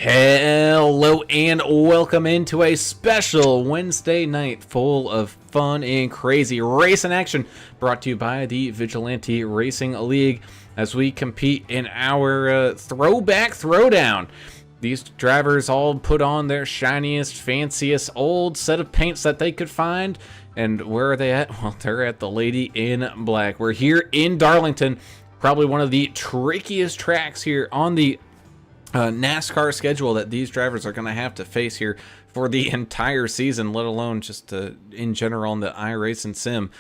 Hello and welcome into a special Wednesday night full of fun and crazy racing action brought to you by the Vigilante Racing League as we compete in our Throwback Throwdown. These drivers all put on their shiniest, fanciest old set of paints that they could find. And where are they at? Well, they're at the Lady in Black. We're here in Darlington, probably one of the trickiest tracks here on the NASCAR schedule that these drivers are going to have to face here for the entire season, let alone just in general in the iRacing sim.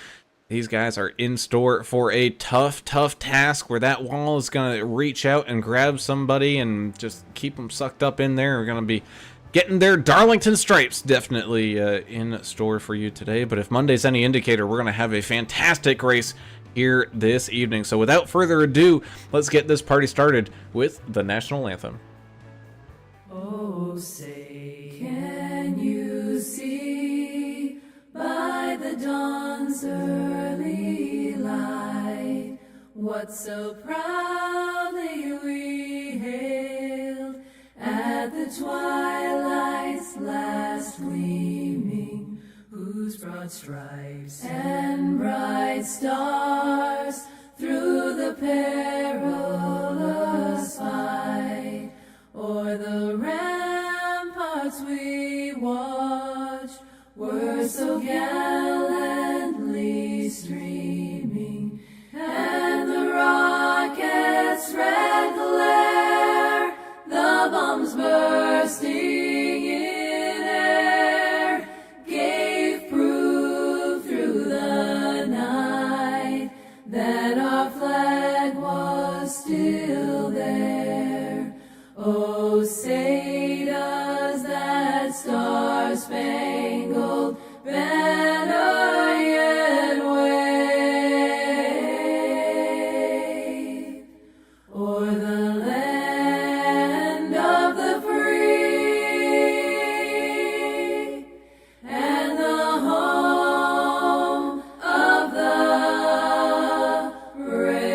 These guys are in store for a tough task where that wall is going to reach out and grab somebody and just keep them sucked up in there. We're going to be getting their Darlington stripes definitely in store for you today. But if Monday's any indicator, we're going to have a fantastic race here this evening. So without further ado, let's get this party started with the national anthem. Oh, say, can you see by the dawn's early light what so proudly we hailed at the twilight's last gleaming, whose broad stripes and bright stars through the perilous fight o'er the ramparts we watched were so gallantly streaming, and the rockets' red glare, the bombs bursting in air, gave proof through the night that our flag was still there. Oh, say does that star-spangled banner yet wave o'er the land of the free and the home of the brave.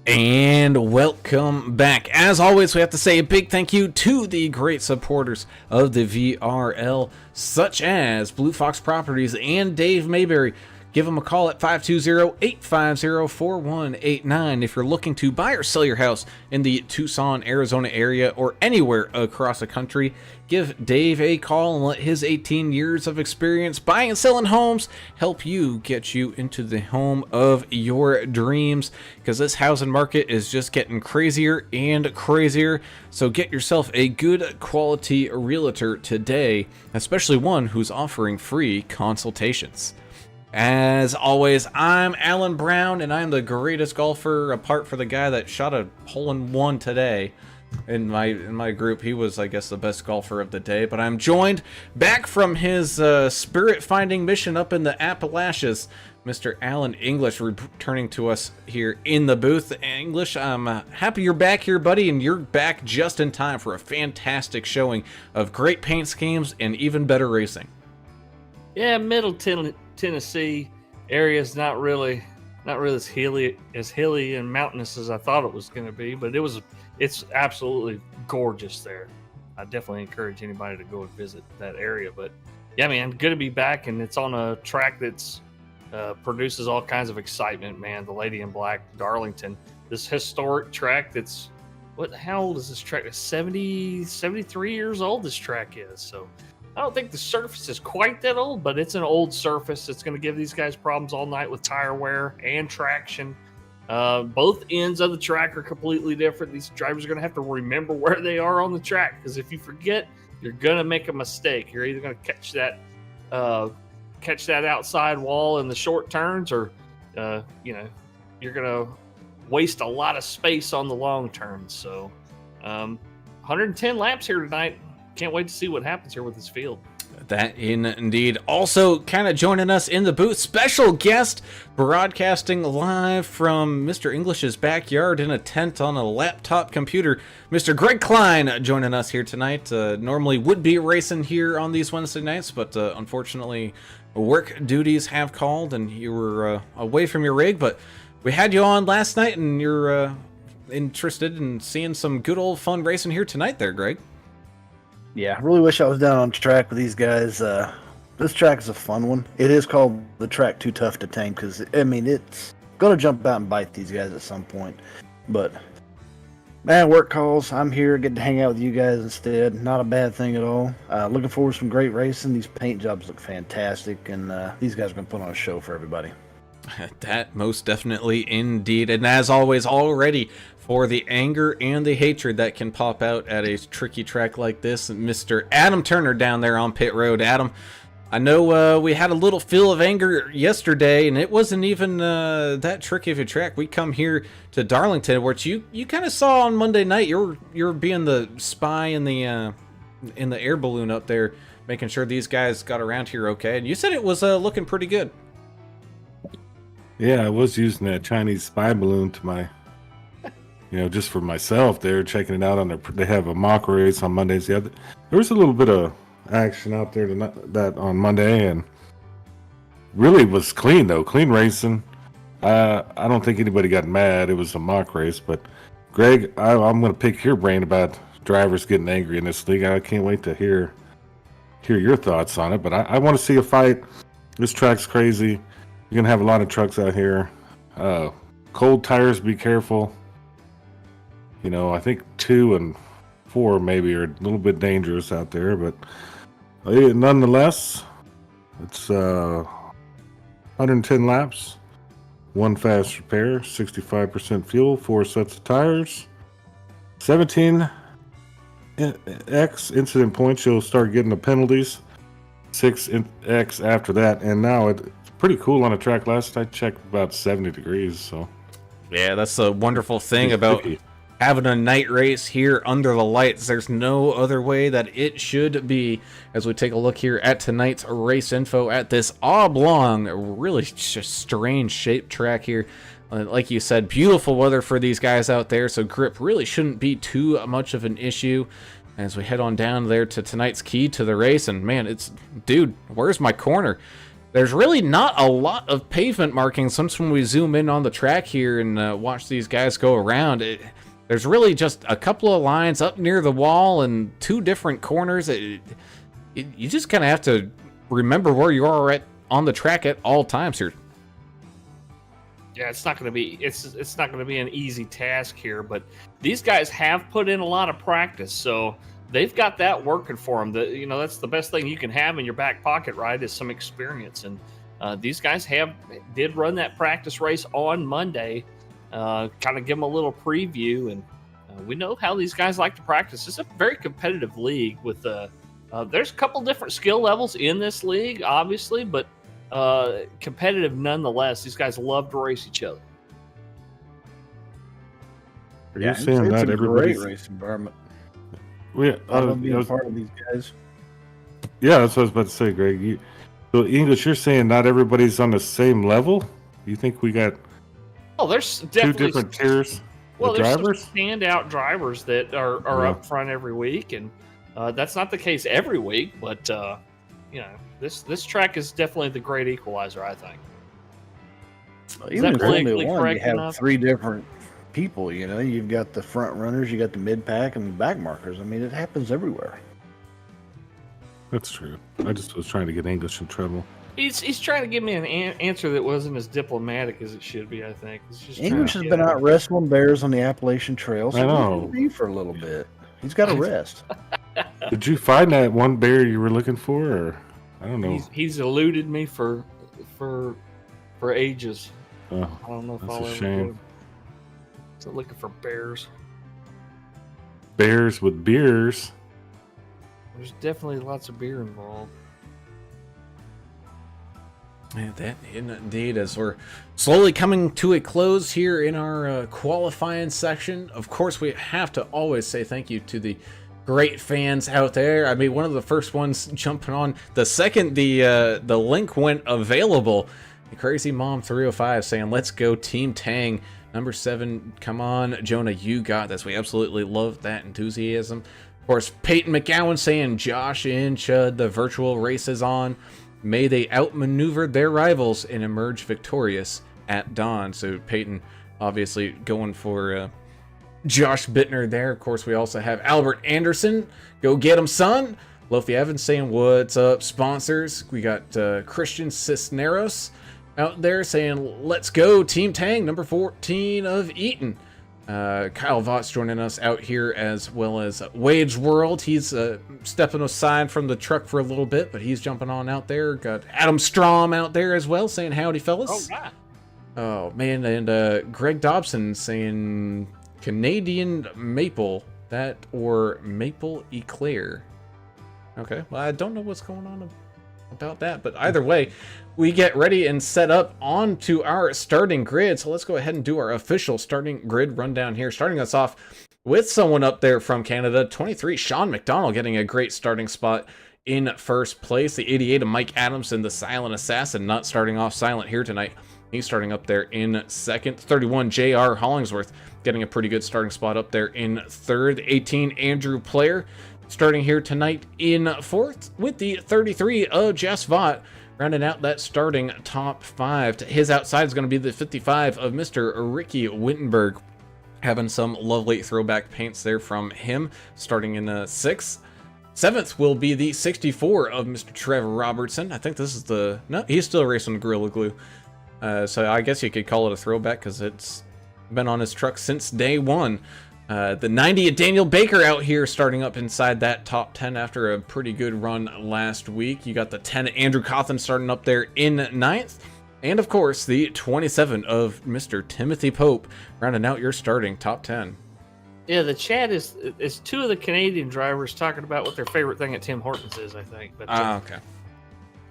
And welcome back. As always, we have to say a big thank you to the great supporters of the VRL, such as Blue Fox Properties and Dave Mayberry. Give them a call at 520-850-4189 if you're looking to buy or sell your house in the Tucson, Arizona area or anywhere across the country. Give Dave a call and let his 18 years of experience buying and selling homes help you get you into the home of your dreams, because this housing market is just getting crazier and crazier. So get yourself a good quality realtor today, especially one who's offering free consultations. As always, I'm Alan Brown, and I'm the greatest golfer apart from the guy that shot a hole-in-one today in my group. He was, I guess, the best golfer of the day. But I'm joined back from his spirit-finding mission up in the Appalachians, Mr. Alan English, returning to us here in the booth. English, I'm happy you're back here, buddy, and you're back just in time for a fantastic showing of great paint schemes and even better racing. Yeah, Middle Tennessee area is not really as hilly and mountainous as I thought it was going to be, but it's absolutely gorgeous there. I definitely encourage anybody to go and visit that area. But yeah, man, good to be back, and it's on a track that's produces all kinds of excitement, man. The Lady in Black, Darlington, this historic track that's how old is this track? 73 years old this track is. So I don't think the surface is quite that old, but it's an old surface. It's going to give these guys problems all night with tire wear and traction. Both ends of the track are completely different. These drivers are going to have to remember where they are on the track, because if you forget, you're going to make a mistake. You're either going to catch that outside wall in the short turns, or you're going to waste a lot of space on the long turns. So 110 laps here tonight. Can't wait to see what happens here with this field. That indeed. Also, kind of joining us in the booth, special guest broadcasting live from Mr. English's backyard in a tent on a laptop computer. Mr. Greg Klein joining us here tonight. Normally would be racing here on these Wednesday nights, but unfortunately work duties have called and you were away from your rig. But we had you on last night and you're interested in seeing some good old fun racing here tonight there, Greg. Yeah, I really wish I was down on track with these guys. This track is a fun one. It is called the track Too Tough to Tame because, I mean, it's going to jump out and bite these guys at some point. But, man, work calls. I'm here. Get to hang out with you guys instead. Not a bad thing at all. Looking forward to some great racing. These paint jobs look fantastic, and these guys are going to put on a show for everybody. That most definitely indeed. And as always, already for the anger and the hatred that can pop out at a tricky track like this, Mr. Adam Turner down there on pit road. Adam, I know we had a little feel of anger yesterday, and it wasn't even that tricky of a track. We come here to Darlington, which you kind of saw on Monday night. You're being the spy in the air balloon up there, making sure these guys got around here okay. And you said it was looking pretty good. Yeah, I was using that Chinese spy balloon to my, just for myself. They're checking it out on they have a mock race on Mondays. Yeah, there was a little bit of action out there that on Monday, and really was clean though. Clean racing. I don't think anybody got mad. It was a mock race, but Greg, I'm going to pick your brain about drivers getting angry in this league. I can't wait to hear your thoughts on it. But I want to see a fight. This track's crazy. You're going to have a lot of trucks out here. Cold tires, be careful. I think 2 and 4 maybe are a little bit dangerous out there, but nonetheless, it's 110 laps, 1 fast repair, 65% fuel, 4 sets of tires, 17 X incident points. You'll start getting the penalties, 6 X after that, and now it's pretty cool on a track. Last I checked, about 70 degrees. So yeah, that's a wonderful thing about having a night race here under the lights. There's no other way that it should be. As we take a look here at tonight's race info at this oblong, really just strange shaped track here. Like you said, beautiful weather for these guys out there, so grip really shouldn't be too much of an issue. As we head on down there to tonight's key to the race, and man, dude, where's my corner? There's really not a lot of pavement markings. Sometimes when we zoom in on the track here and watch these guys go around, there's really just a couple of lines up near the wall and 2 different corners. You just kind of have to remember where you are on the track at all times here. Yeah, it's not going to be an easy task here, but these guys have put in a lot of practice, so they've got that working for them. That's the best thing you can have in your back pocket, right? Is some experience, and these guys did run that practice race on Monday. Kind of give them a little preview, and we know how these guys like to practice. It's a very competitive league with there's a couple different skill levels in this league, obviously, but competitive nonetheless. These guys love to race each other. Are you saying that it's a everybody's great race environment? Yeah, I love being a part of these guys. Yeah, that's what I was about to say, Greg. So English, you're saying not everybody's on the same level? You think we got there's 2 definitely different tiers of there's drivers? some standout drivers that are up front every week, and that's not the case every week. But this track is definitely the great equalizer, I think. Even if only one, you correct have enough? 3 different people. You've got the front runners, you got the mid pack, and the back markers. I mean, it happens everywhere. That's true. I just was trying to get English in trouble. He's trying to give me an answer that wasn't as diplomatic as it should be. I think it's just English has been out wrestling bears on the Appalachian Trail, so I know. he's free for a little bit. He's got to rest. Did you find that one bear you were looking for, or I don't know? He's eluded me for ages. Oh, I don't know if that's I'll a ever shame. get him. So looking for bears. Bears with beers. There's definitely lots of beer involved. Yeah, that indeed, as we're slowly coming to a close here in our qualifying section. Of course, we have to always say thank you to the great fans out there. I mean, one of the first ones jumping on. The second the link went available, the Crazy Mom 305 saying, "Let's go Team Tang." Number 7, come on, Jonah, you got this. We absolutely love that enthusiasm. Of course, Peyton McGowan saying, "Josh and Chud, the virtual race is on. May they outmaneuver their rivals and emerge victorious at dawn." So Peyton obviously going for Josh Bittner there. Of course, we also have Albert Anderson. "Go get him, son." Lofi Evans saying, "What's up, sponsors?" We got Christian Cisneros out there saying, "Let's go, Team Tang." Number 14 of Eaton. Kyle Vott's joining us out here, as well as Wade's World. He's stepping aside from the truck for a little bit, but he's jumping on out there. Got Adam Strom out there as well saying, "Howdy, fellas." Oh, yeah. Oh, man. And Greg Dobson saying, "Canadian maple, that or maple eclair." Okay, well, I don't know what's going on about that, but either way, we get ready and set up onto our starting grid. So let's go ahead and do our official starting grid rundown here, starting us off with someone up there from Canada, 23, Sean McDonald, getting a great starting spot in first place. The 88 of Mike Adamson, the silent assassin, not starting off silent here tonight. He's starting up there in second. 31, J.R. Hollingsworth, getting a pretty good starting spot up there in third. 18, Andrew Player, starting here tonight in fourth, with the 33 of Jess Vaught, rounding out that starting top 5. To his outside is going to be the 55 of Mr. Ricky Wittenberg, having some lovely throwback paints there from him, starting in sixth. Seventh will be the 64 of Mr. Trevor Robertson. I think this is no, he's still racing Gorilla Glue. So I guess you could call it a throwback because it's been on his truck since day one. The 90 of Daniel Baker out here starting up inside that top 10 after a pretty good run last week. You got the 10 of Andrew Cawthon starting up there in ninth. And of course, the 27 of Mr. Timothy Pope rounding out your starting top 10. Yeah, the chat is two of the Canadian drivers talking about what their favorite thing at Tim Hortons is, I think. But, okay.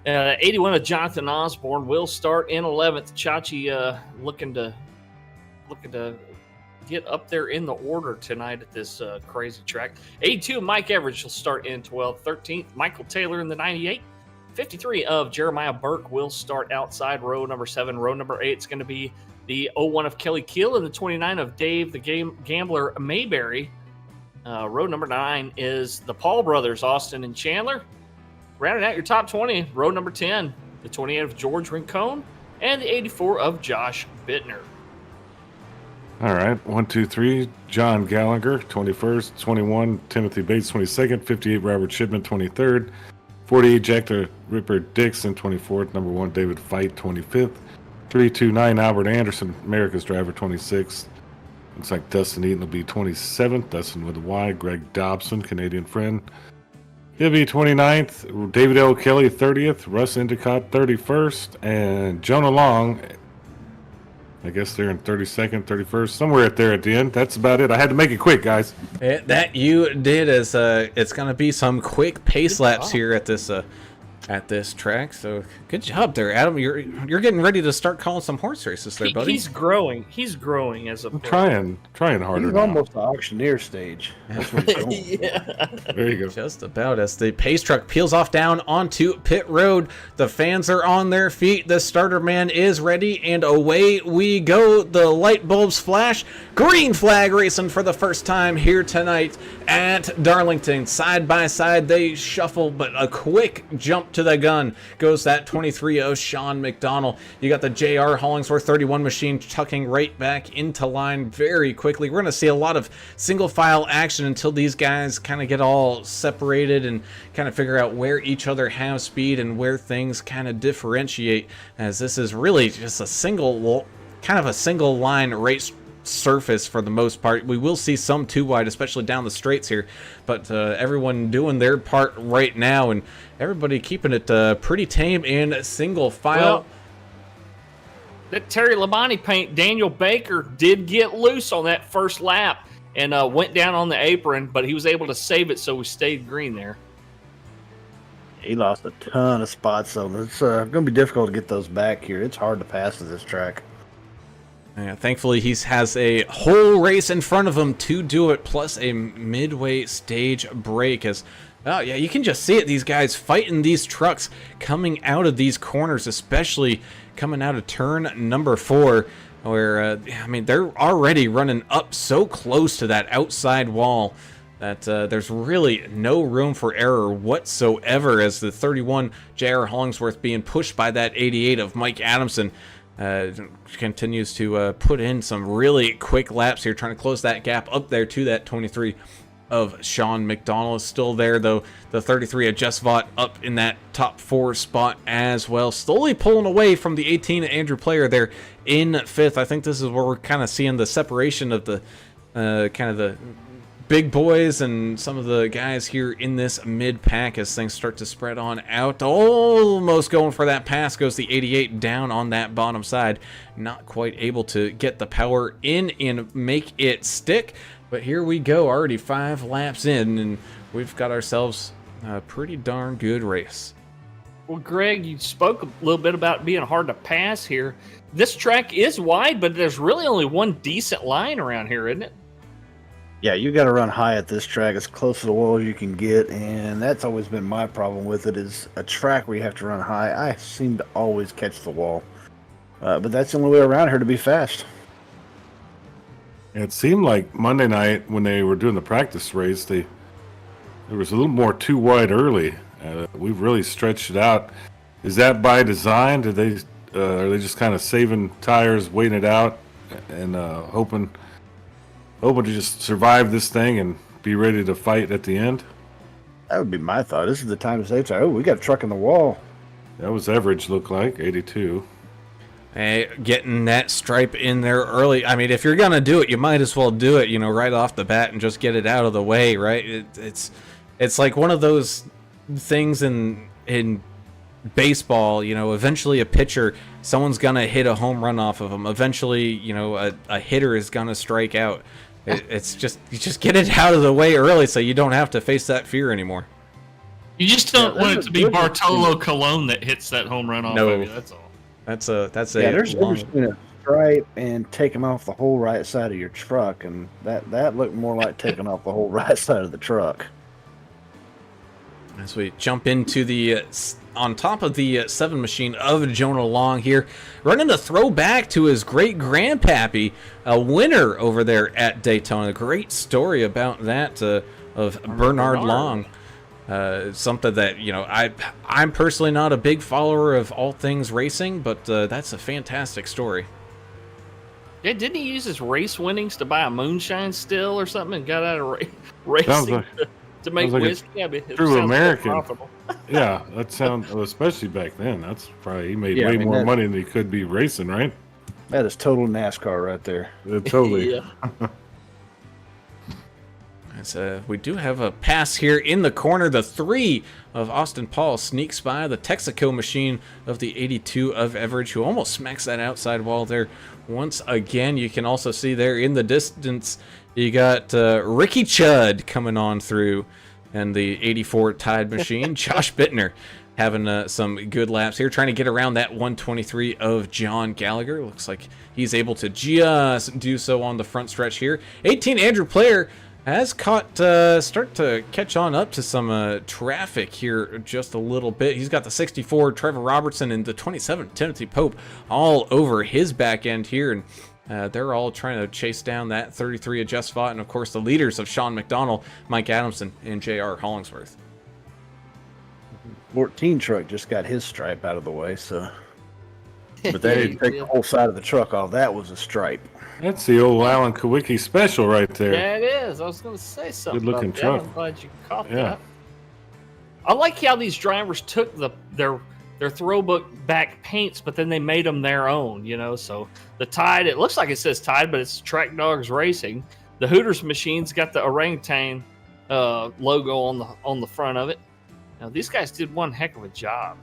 81 of Jonathan Osborne will start in 11th. Chachi looking to get up there in the order tonight at this crazy track. 82 Mike Everidge will start in 12th. 13th Michael Taylor in the 98. 53 of Jeremiah Burke will start outside row number 7. Row number 8 is going to be the 01 of Kelly Keel and the 29 of Dave the Gambler Mayberry. Row number 9 is the Paul brothers, Austin and Chandler. Rounding out your top 20, row number 10, the 28 of George Rincon and the 84 of Josh Bittner. All right, 1, 2, 3. John Gallagher, 21st. 21, Timothy Bates, 22nd. 58, Robert Shipman, 23rd. 48, Jack the Ripper Dixon, 24th. Number 1, David Fight, 25th. 329, Albert Anderson, America's driver, 26th. Looks like Dustin Eaton will be 27th. Dustin with a Y. Greg Dobson, Canadian friend. He'll be 29th. David L. Kelly, 30th. Russ Endicott, 31st. And Jonah Long, I guess they're in 32nd, 31st, somewhere at there at the end. That's about it. I had to make it quick, guys. That you did, as it's going to be some quick pace laps here at this track. So good job there, Adam. You're getting ready to start calling some horse races there, buddy. He's growing. He's growing as a I'm trying harder. He's now. almost the auctioneer stage. That's what he's going. Yeah. There you go. Just about. As the pace truck peels off down onto pit road, the fans are on their feet, the starter man is ready, and away we go. The light bulbs flash. Green flag racing for the first time here tonight at Darlington. Side by side they shuffle, but a quick jump to the gun goes that 23 of Sean McDonald. You got the JR Hollingsworth 31 machine tucking right back into line very quickly. We're going to see a lot of single file action until these guys kind of get all separated and kind of figure out where each other have speed and where things kind of differentiate, as this is really just a single line race surface for the most part. We will see some too wide, especially down the straights here, but everyone doing their part right now, and everybody keeping it pretty tame in single file. Well, that Terry Labonte paint, Daniel Baker did get loose on that first lap and went down on the apron, but he was able to save it, so we stayed green there. He lost a ton of spots, so it's going to be difficult to get those back here. It's hard to pass to this track. Yeah, thankfully, he has a whole race in front of him to do it, plus a midway stage break. As oh yeah, you can just see it. These guys fighting these trucks coming out of these corners, especially coming out of turn number 4, where I mean they're already running up so close to that outside wall that there's really no room for error whatsoever. As the 31 J.R. Hollingsworth being pushed by that 88 of Mike Adamson. Continues to put in some really quick laps here, trying to close that gap up there to that 23 of Sean McDonald. Is still there, though. The 33 of Jess Vaught up in that top 4 spot as well. Slowly pulling away from the 18 Andrew Player there in 5th. I think this is where we're kind of seeing the separation of the kind of the big boys and some of the guys here in this mid pack as things start to spread on out. Almost going for that pass goes the 88 down on that bottom side. Not quite able to get the power in and make it stick. But here we go, already 5 laps in, and we've got ourselves a pretty darn good race. Well, Greg, you spoke a little bit about being hard to pass here. This track is wide, but there's really only one decent line around here, isn't it? Yeah, you got to run high at this track, as close to the wall as you can get, and that's always been my problem with it, is a track where you have to run high. I seem to always catch the wall, but that's the only way around here to be fast. It seemed like Monday night when they were doing the practice race, there was a little more too wide early. We've really stretched it out. Is that by design? Are they just kind of saving tires, waiting it out, and hoping to just survive this thing and be ready to fight at the end? That would be my thought. This is the time to say, oh, we got a truck in the wall. That was average, looked like 82. Hey, getting that stripe in there early. I mean, if you're gonna do it, you might as well do it, you know, right off the bat and just get it out of the way, right? It's like one of those things in baseball, you know. Eventually, a pitcher, someone's gonna hit a home run off of them. Eventually, you know, a hitter is gonna strike out. It's just, you just get it out of the way early so you don't have to face that fear anymore. You just don't want it to be Bartolo Colon that hits that home run off of you, that's all. That's a there's long... between a stripe and taking off the whole right side of your truck, and that looked more like taking off the whole right side of the truck. As we jump into the on top of the 7 machine of Jonah Long here, running a throwback to his great grandpappy, a winner over there at Daytona. A great story about that of Bernard Long. Something that, you know, I'm personally not a big follower of all things racing, but that's a fantastic story. Yeah, didn't he use his race winnings to buy a moonshine still or something and got out of racing to make whiskey? Yeah, true American. Yeah, that sounds, especially back then. That's probably, he made way more money than he could be racing, right? That is total NASCAR right there. Totally. Yeah. We do have a pass here in the corner. The 3 of Austin Paul sneaks by the Texaco machine of the 82 of Everidge, who almost smacks that outside wall there once again. You can also see there in the distance, you got Ricky Chudd coming on through, and the 84 Tide machine. Josh Bittner having some good laps here, trying to get around that 123 of John Gallagher. Looks like he's able to just do so on the front stretch here. 18 Andrew Player has start to catch on up to some traffic here just a little bit. He's got the 64 Trevor Robertson and the 27 Timothy Pope all over his back end here, and they're all trying to chase down that 33 of Jess Vaught, and of course the leaders of Sean McDonald, Mike Adamson, and J.R. Hollingsworth. 14 truck just got his stripe out of the way, so. But they didn't take the whole side of the truck off. That was a stripe. That's the old Alan Kawicki special right there. Yeah, it is. I was going to say something Good looking about truck. that. I'm glad you caught that. I like how these drivers took their throwback paints, but then they made them their own, you know. So the Tide, it looks like it says Tide, but it's Track Dogs Racing. The Hooters machine's got the orangutan logo on the front of it. Now, these guys did one heck of a job.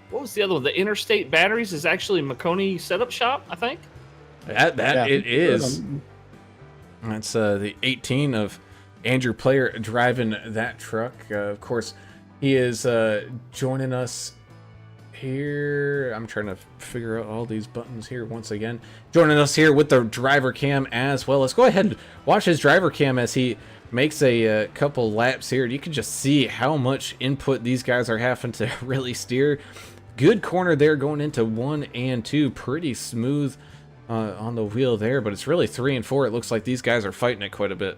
What was the other one? The Interstate Batteries is actually McConey Setup Shop, I think. It is. That's the 18 of Andrew Player driving that truck. Of course, he is joining us here. I'm trying to figure out all these buttons here once again. Joining us here with the driver cam as well. Let's go ahead and watch his driver cam as he makes a couple laps here. You can just see how much input these guys are having to really steer. Good corner there going into 1 and 2. Pretty smooth on the wheel there, but it's really 3 and 4. It looks like these guys are fighting it quite a bit.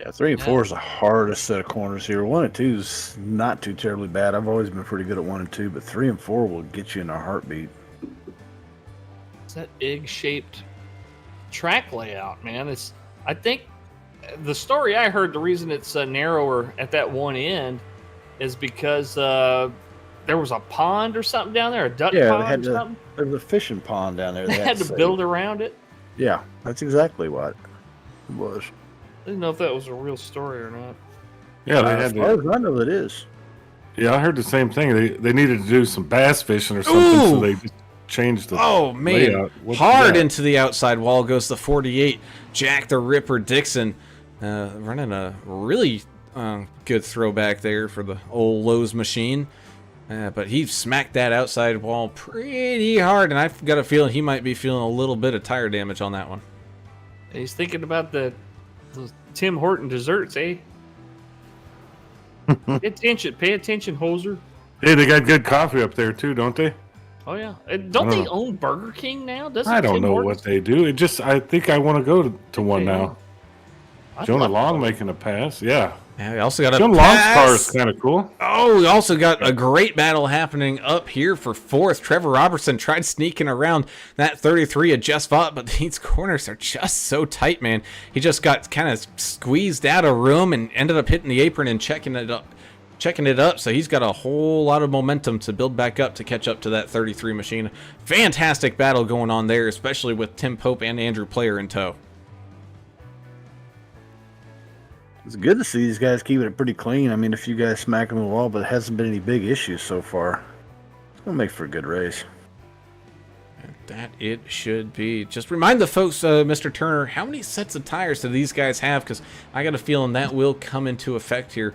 Yeah, 3 and 4 is the hardest set of corners here. 1 and 2 is not too terribly bad. I've always been pretty good at 1 and 2, but 3 and 4 will get you in a heartbeat. It's that egg-shaped track layout, man. I think the story I heard, the reason it's narrower at that one end is because there was a pond or something down there, a duck pond or something. There was a fishing pond down there. They had to build around it. Yeah, that's exactly what it was. I didn't know if that was a real story or not. Yeah, they had as far as I know, it is. Yeah, I heard the same thing. They needed to do some bass fishing or something, so they just changed the man, hard into the outside wall goes the 48 Jack the Ripper Dixon, running a really good throwback there for the old Lowe's machine. But he smacked that outside wall pretty hard, and I've got a feeling he might be feeling a little bit of tire damage on that one. He's thinking about the Tim Horton desserts, eh? Pay attention, hoser. Hey, they got good coffee up there too, don't they? Oh yeah, don't they own Burger King now? I don't know what they do. I think I want to go to one now. Jonah Long making a pass, yeah. Yeah, we also got a Jonah Long's car is kind of cool. Oh, we also got a great battle happening up here for 4th. Trevor Robertson tried sneaking around that 33 of Just Fought, but these corners are just so tight, man. He just got kind of squeezed out of room and ended up hitting the apron and checking it up. So he's got a whole lot of momentum to build back up to catch up to that 33 machine. Fantastic battle going on there, especially with Tim Pope and Andrew Player in tow. It's good to see these guys keeping it pretty clean. I mean, a few guys smacking the wall, but it hasn't been any big issues so far. It's going to make for a good race. That it should be. Just remind the folks, Mr. Turner, how many sets of tires do these guys have? Because I got a feeling that will come into effect here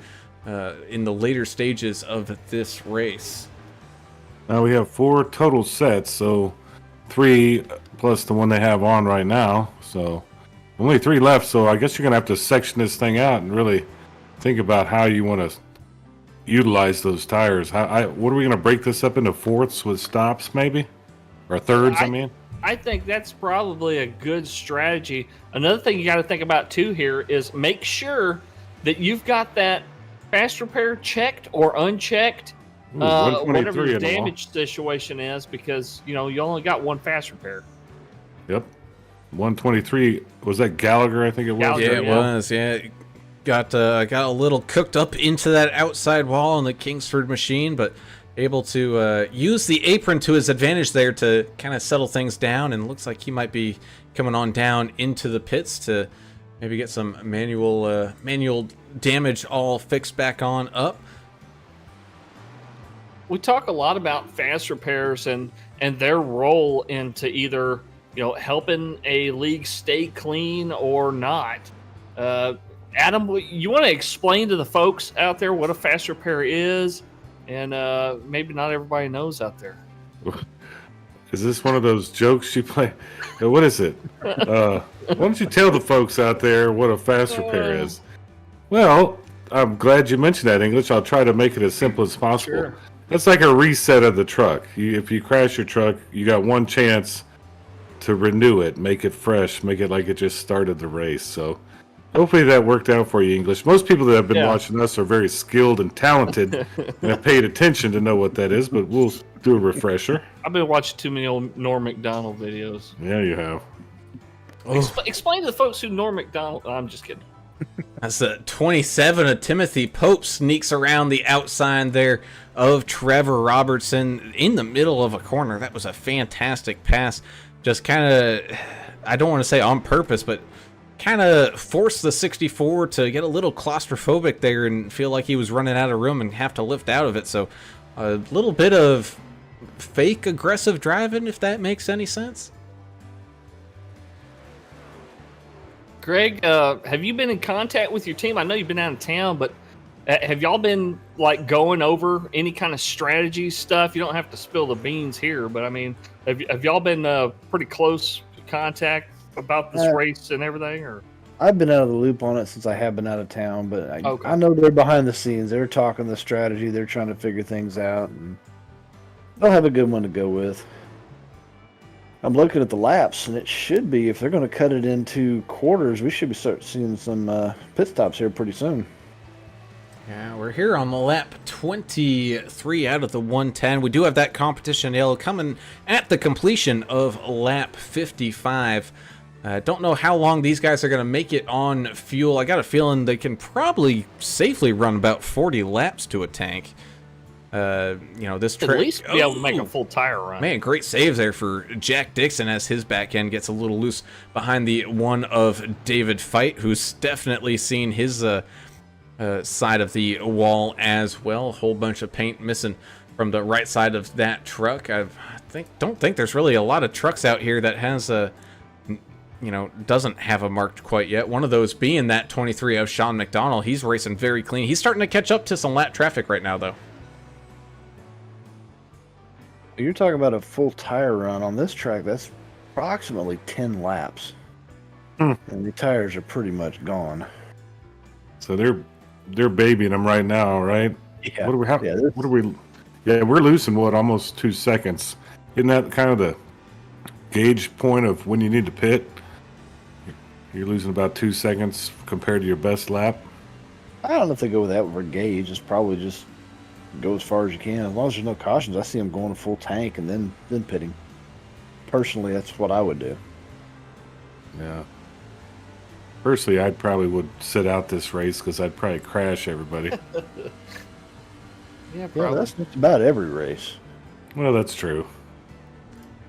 in the later stages of this race. Now we have 4 total sets, so 3 plus the one they have on right now. So only 3 left, so I guess you're going to have to section this thing out and really think about how you want to utilize those tires. What are we going to break this up into fourths with stops, maybe? Or thirds, I mean? I think that's probably a good strategy. Another thing you got to think about, too, here is make sure that you've got that fast repair checked or unchecked, whatever the damage situation is, because, you only got one fast repair. Yep. 123, was that Gallagher? I think it was. Yeah, it was. Yeah, got a little cooked up into that outside wall on the Kingsford machine, but able to use the apron to his advantage there to kind of settle things down. And looks like he might be coming on down into the pits to maybe get some manual damage all fixed back on up. We talk a lot about fast repairs and their role into either helping a league stay clean or not. Adam, you want to explain to the folks out there what a fast repair is? And maybe not everybody knows out there. Is this one of those jokes you play? What is it? Why don't you tell the folks out there what a fast repair is? Well, I'm glad you mentioned that, English. I'll try to make it as simple as possible. Sure. That's like a reset of the truck. If you crash your truck, you got one chance to renew it, make it fresh, make it like it just started the race. So hopefully that worked out for you, English. Most people that have been watching us are very skilled and talented and have paid attention to know what that is, but we'll do a refresher. I've been watching too many old Norm Macdonald videos. Yeah, you have. Explain to the folks who Norm Macdonald... I'm just kidding. That's the 27 of Timothy Pope sneaks around the outside there of Trevor Robertson in the middle of a corner. That was a fantastic pass. Just kind of, I don't want to say on purpose, but kind of forced the 64 to get a little claustrophobic there and feel like he was running out of room and have to lift out of it. So a little bit of fake aggressive driving, if that makes any sense. Greg, have you been in contact with your team? I know you've been out of town, but Have y'all been like going over any kind of strategy stuff? You don't have to spill the beans here, but I mean, have y'all been pretty close contact about this race and everything? Or I've been out of the loop on it since I have been out of town, but Okay. I know they're behind the scenes. They're talking the strategy. They're trying to figure things out, and they'll have a good one to go with. I'm looking at the laps, and it should be, if they're going to cut it into quarters, we should be start seeing some pit stops here pretty soon. Yeah, we're here on the lap 23 out of the 110. We do have that competition yellow coming at the completion of lap 55. Don't know how long these guys are going to make it on fuel. I got a feeling they can probably safely run about 40 laps to a tank. This at least be able to make a full tire run. Man, great save there for Jack Dixon as his back end gets a little loose behind the one of David Feit, who's definitely seen his side of the wall as well. A whole bunch of paint missing from the right side of that truck. Don't think there's really a lot of trucks out here that has doesn't have a marked quite yet. One of those being that 23 of Sean McDonald. He's racing very clean. He's starting to catch up to some lap traffic right now, though. You're talking about a full tire run on this track. That's approximately 10 laps. And the tires are pretty much gone. So they're babying them right now, right? Yeah. What do we have? Yeah, What do we? Yeah, we're losing almost 2 seconds. Isn't that kind of the gauge point of when you need to pit? You're losing about 2 seconds compared to your best lap. I don't know if they go with that for gauge. It's probably just go as far as you can. As long as there's no cautions, I see them going to full tank and then pitting. Personally, that's what I would do. Yeah. Personally, I probably would sit out this race because I'd probably crash everybody. Yeah, Yeah, probably. that's just about every race. Well, that's true.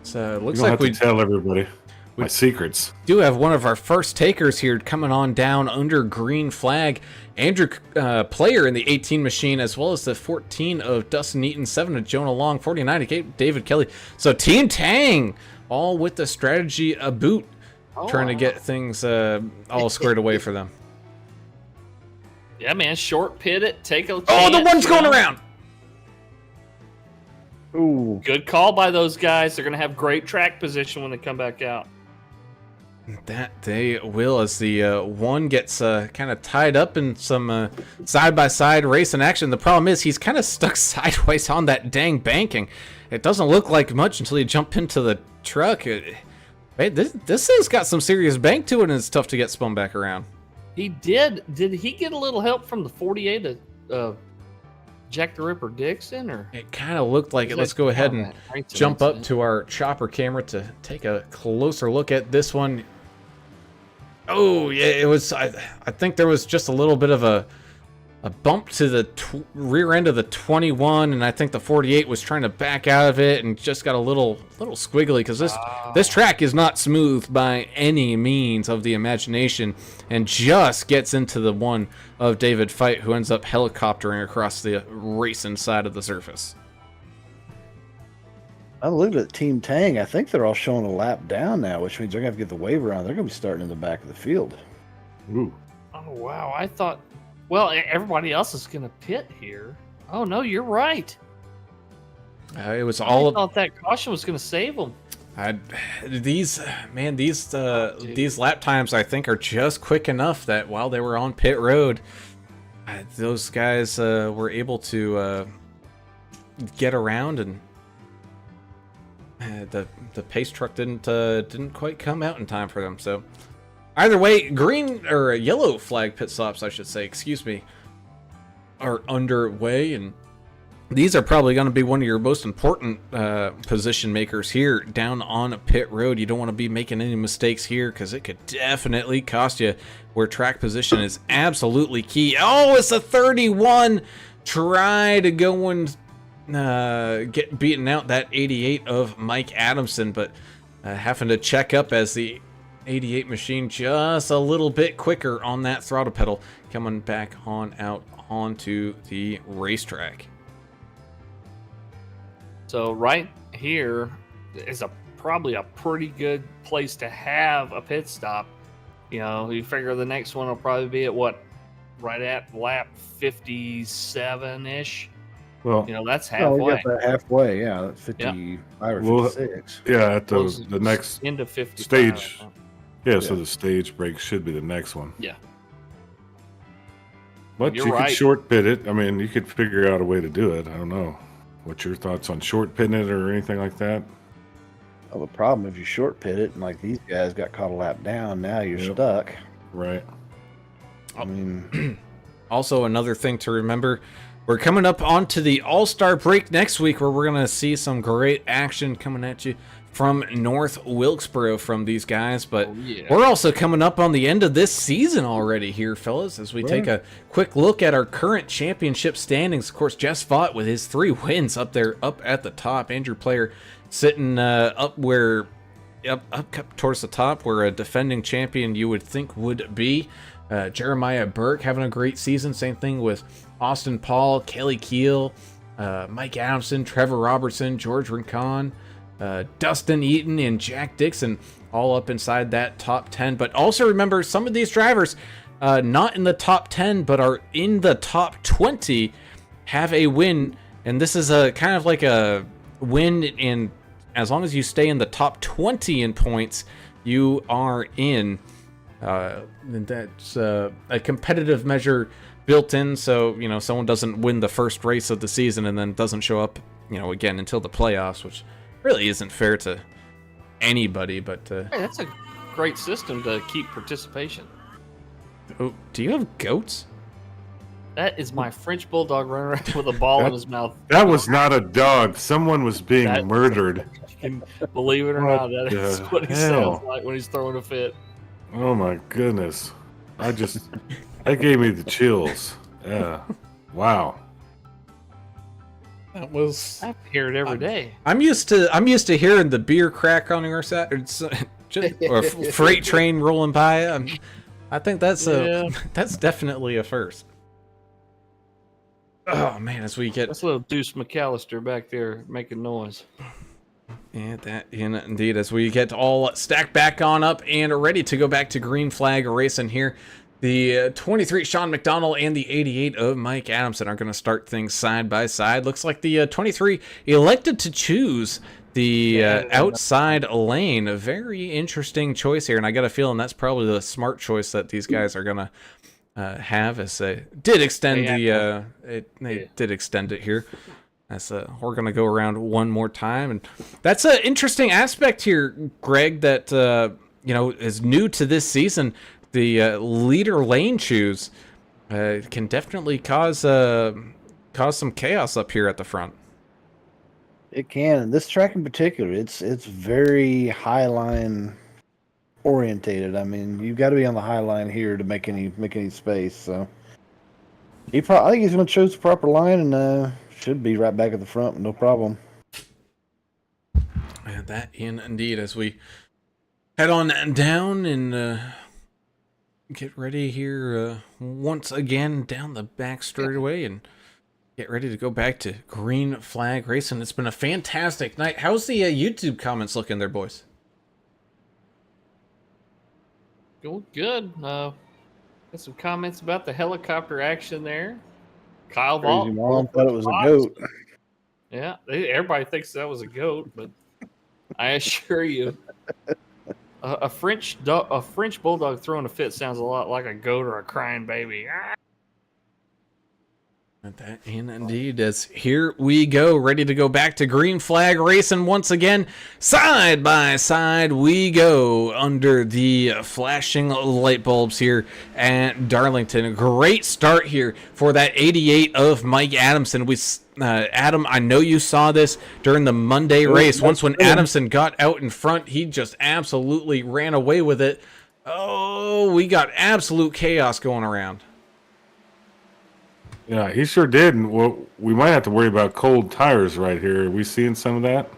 So You looks don't like have to tell everybody my secrets. do have one of our first takers here coming on down under green flag. Andrew Player in the 18 machine, as well as the 14 of Dustin Eaton, 7 of Jonah Long, 49 of David Kelly. So Team Tang, all with the strategy a boot, trying to get things all squared away for them. Yeah, man, short pit it, take a Oh, chance, the one's going around! Ooh. Good call by those guys. They're going to have great track position when they come back out. That they will, as the one gets kind of tied up in some side-by-side racing action. The problem is he's kind of stuck sideways on that dang banking. It doesn't look like much until you jump into the truck. This has got some serious bank to it, and it's tough to get spun back around. He did. Did he get a little help from the 48 of Jack the Ripper Dixon? Or It kind of looked like it. Let's go ahead and jump up to our chopper camera to take a closer look at this one. Oh, yeah, it was. I think there was just a little bit of a bump to the rear end of the 21, and I think the 48 was trying to back out of it and just got a little squiggly because this track is not smooth by any means of the imagination, and just gets into the one of David Feit, who ends up helicoptering across the racing side of the surface. I looked at Team Tang. I think they're all showing a lap down now, which means they're going to have to get the waiver on. They're going to be starting in the back of the field. Ooh. Oh, wow. I thought, well, everybody else is going to pit here. Oh, no, you're right. It was I all thought that caution was going to save them. these lap times I think are just quick enough that while they were on pit road, those guys were able to get around, and the pace truck didn't quite come out in time for them. So either way, green or yellow flag pit stops, I should say, excuse me, are underway, and these are probably going to be one of your most important position makers here down on pit road. You don't want to be making any mistakes here because it could definitely cost you, where track position is absolutely key. Oh, it's a 31. Try to go and get beaten out that 88 of Mike Adamson, but having to check up as the 88 machine just a little bit quicker on that throttle pedal, coming back on out onto the racetrack. So right here is probably a pretty good place to have a pit stop. You know, you figure the next one will probably be at what, right at lap 57-ish. Well, That's Oh, we halfway. got that halfway. Yeah, that's 55 or Well, 56. yeah, at Close the next into 55. stage. Yeah, so Yeah. the stage break should be the next one. Yeah. But You're you right. could short pit it. I mean, you could figure out a way to do it. I don't know. What's your thoughts on short pitting it or anything like that? Well, the problem if you short pit it and like these guys got caught a lap down, now you're Yep. stuck. Right. I mean, Also, another thing to remember, we're coming up onto the All-Star break next week where we're going to see some great action coming at you from North Wilkesboro from these guys. But we're also coming up on the end of this season already here, fellas, as we take a quick look at our current championship standings. Of course, Jess Vaught with his 3 wins up there, up at the top. Andrew Player sitting up towards the top where a defending champion you would think would be. Jeremiah Burke having a great season. Same thing with Austin Paul, Kelly Keel, Mike Adamson, Trevor Robertson, George Rincon, Dustin Eaton, and Jack Dixon, all up inside that top 10. But also remember, some of these drivers, not in the top 10, but are in the top 20, have a win. And this is a kind of like a win in, as long as you stay in the top 20 in points, you are in. And that's a competitive measure built in, so someone doesn't win the first race of the season and then doesn't show up again until the playoffs, which really isn't fair to anybody. But Hey, that's a great system to keep participation. oh, do you have goats? That is my French bulldog running around with a ball in his mouth. That was not a dog. Someone was being That- murdered. And believe it or What not, that is the what he hell? sounds like when he's throwing a fit. Oh my goodness. That gave me the chills. Yeah. Wow. That was. I hear it every day. I'm used to hearing the beer crack on your side, or freight train rolling by. I think that's that's definitely a first. Oh man, as we get That's little Deuce McAllister back there making noise. yeah, that indeed, as we get all stacked back on up and ready to go back to green flag racing here. The 23 Sean McDonald and the 88 of Mike Adamson are going to start things side by side. Looks like the 23 elected to choose the outside lane. A very interesting choice here, and I got a feeling that's probably the smart choice that these guys are going to have, as they did extend did extend it here. As we're going to go around one more time, and that's an interesting aspect here, Greg, that is new to this season. The leader lane choose can definitely cause some chaos up here at the front. it can. And this track in particular, it's very high line orientated. I mean, you've got to be on the high line here to make any space. So I think he's going to choose the proper line and should be right back at the front, no problem. And that indeed, as we head on down and get ready here once again down the back straightaway and get ready to go back to green flag racing. It's been a fantastic night. How's the YouTube comments looking there, boys? Going good. Got some comments about the helicopter action there. Kyle Crazy Vault. mom thought it was a goat. Yeah, everybody thinks that was a goat, but I assure you, a French bulldog throwing a fit sounds a lot like a goat or a crying baby. That indeed, as here we go, ready to go back to green flag racing once again. Side by side we go under the flashing light bulbs here at Darlington. A great start here for that 88 of Mike Adamson. Adam, I know you saw this during the Monday race. Once when Adamson got out in front, he just absolutely ran away with it. Oh, we got absolute chaos going around. Yeah, he sure did. And we might have to worry about cold tires right here. Are we seeing some of that?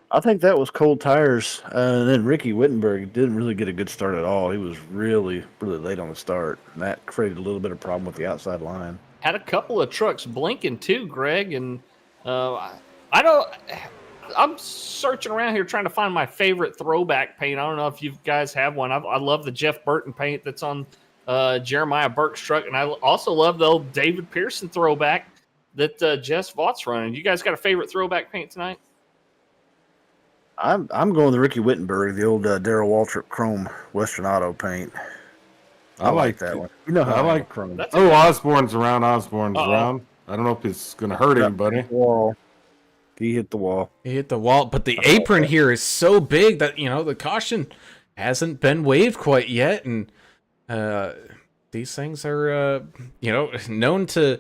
I think that was cold tires. And then Ricky Wittenberg didn't really get a good start at all. He was really, really late on the start. And that created a little bit of problem with the outside line. Had a couple of trucks blinking too, Greg, and I'm searching around here trying to find my favorite throwback paint. I don't know if you guys have one. I love the Jeff Burton paint that's on Jeremiah Burke's truck, and I also love the old David Pearson throwback that Jess Vaught's running. You guys got a favorite throwback paint tonight? I'm going with Ricky Wittenberg, the old Darrell Waltrip Chrome Western Auto paint. I like that one. You know how I like Chrome. Osborne's around. Around. I don't know if it's going to hurt anybody. Wall. He hit the wall. But the apron here is so big that, the caution hasn't been waived quite yet. And these things are, known to,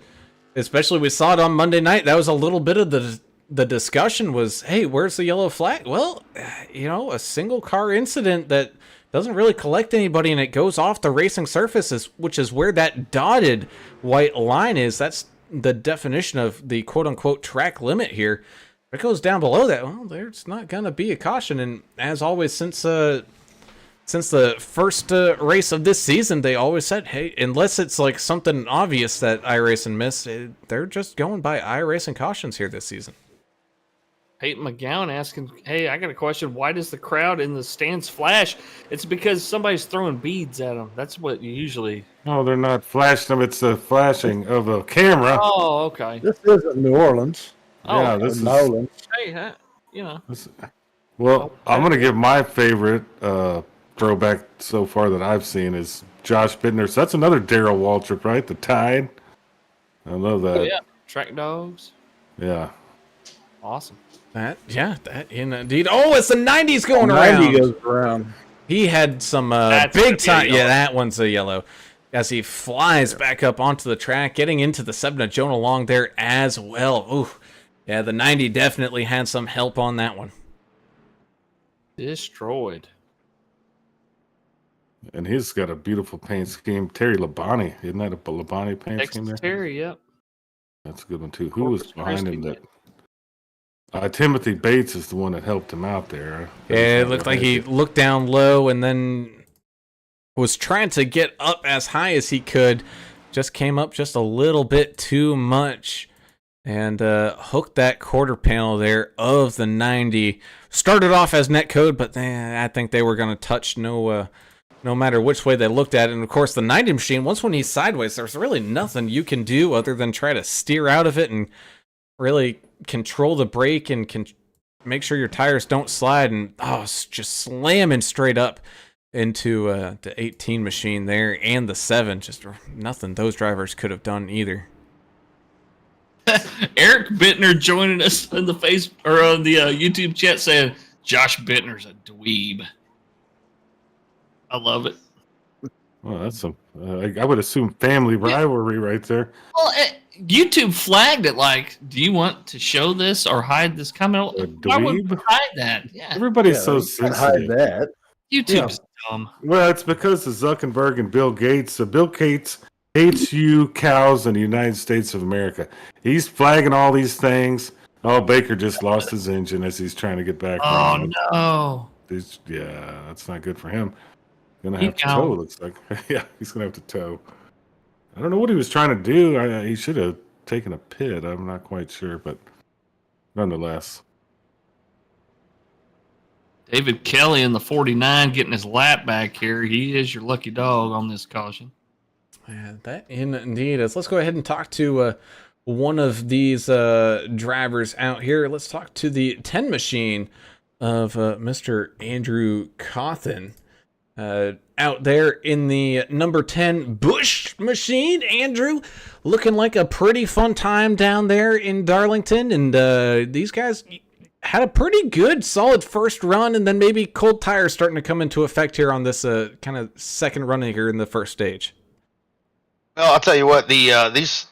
especially we saw it on Monday night. That was a little bit of the discussion was, hey, where's the yellow flag? Well, a single car incident that doesn't really collect anybody and it goes off the racing surfaces, which is where that dotted white line is. That's the definition of the quote-unquote track limit here. If it goes down below that, well, there's not going to be a caution. And as always, since the first race of this season, they always said, hey, unless it's like something obvious that iRacing missed, they're just going by iRacing cautions here this season. Peyton McGowan asking, hey, I got a question. Why does the crowd in the stands flash? It's because somebody's throwing beads at them. That's what you usually... No, they're not flashing them. It's the flashing of a camera. Oh, okay. This isn't New Orleans. Yeah, this is... Nolan. Hey, Well, I'm going to give my favorite throwback so far that I've seen is Josh Bittner. So that's another Darrell Waltrip, right? The Tide. I love that. Oh, yeah. Track dogs. Yeah. Awesome. That indeed. Oh, it's the 90s going around. 90 goes around. He had some big time. Yeah, that one's a yellow. As he flies back up onto the track, getting into the 7 of Jonah Long there as well. Ooh, yeah, the 90 definitely had some help on that one. Destroyed. And he's got a beautiful paint scheme. Terry Labonte. Isn't that a Labonte paint scheme there? Terry, yep. That's a good one, too. Who was behind him? Timothy Bates is the one that helped him out there. Yeah, it looked like he looked down low and then was trying to get up as high as he could. Just came up just a little bit too much and hooked that quarter panel there of the 90. Started off as netcode, but I think they were going to touch no matter which way they looked at it. And of course, the 90 machine, once when he's sideways, there's really nothing you can do other than try to steer out of it and really control the brake and make sure your tires don't slide, and just slamming straight up into the 18 machine there and the 7. Just nothing those drivers could have done either. Eric Bittner joining us in the on the YouTube chat saying Josh Bittner's a dweeb. I love it. Well, that's I would assume family rivalry right there. Well, YouTube flagged it like, do you want to show this or hide this comment? Why would we hide that? Yeah. Everybody's so sensitive. Hide that. YouTube's dumb. Well, it's because of Zuckerberg and Bill Gates. So Bill Gates hates you cows in the United States of America. He's flagging all these things. Oh, Baker just lost his engine as he's trying to get back. Oh, no. Yeah, that's not good for him. Gonna have to tow, looks like. Yeah, he's gonna have to tow. I don't know what he was trying to do. He should have taken a pit. I'm not quite sure, but nonetheless. David Kelly in the 49 getting his lap back here. He is your lucky dog on this caution. Yeah, that indeed is. Let's go ahead and talk to one of these drivers out here. Let's talk to the 10 machine of Mr. Andrew Cawthon. Out there in the number 10 Bush machine, Andrew, looking like a pretty fun time down there in Darlington. And these guys had a pretty good, solid first run, and then maybe cold tires starting to come into effect here on this kind of second run here in the first stage. Well, I'll tell you what, these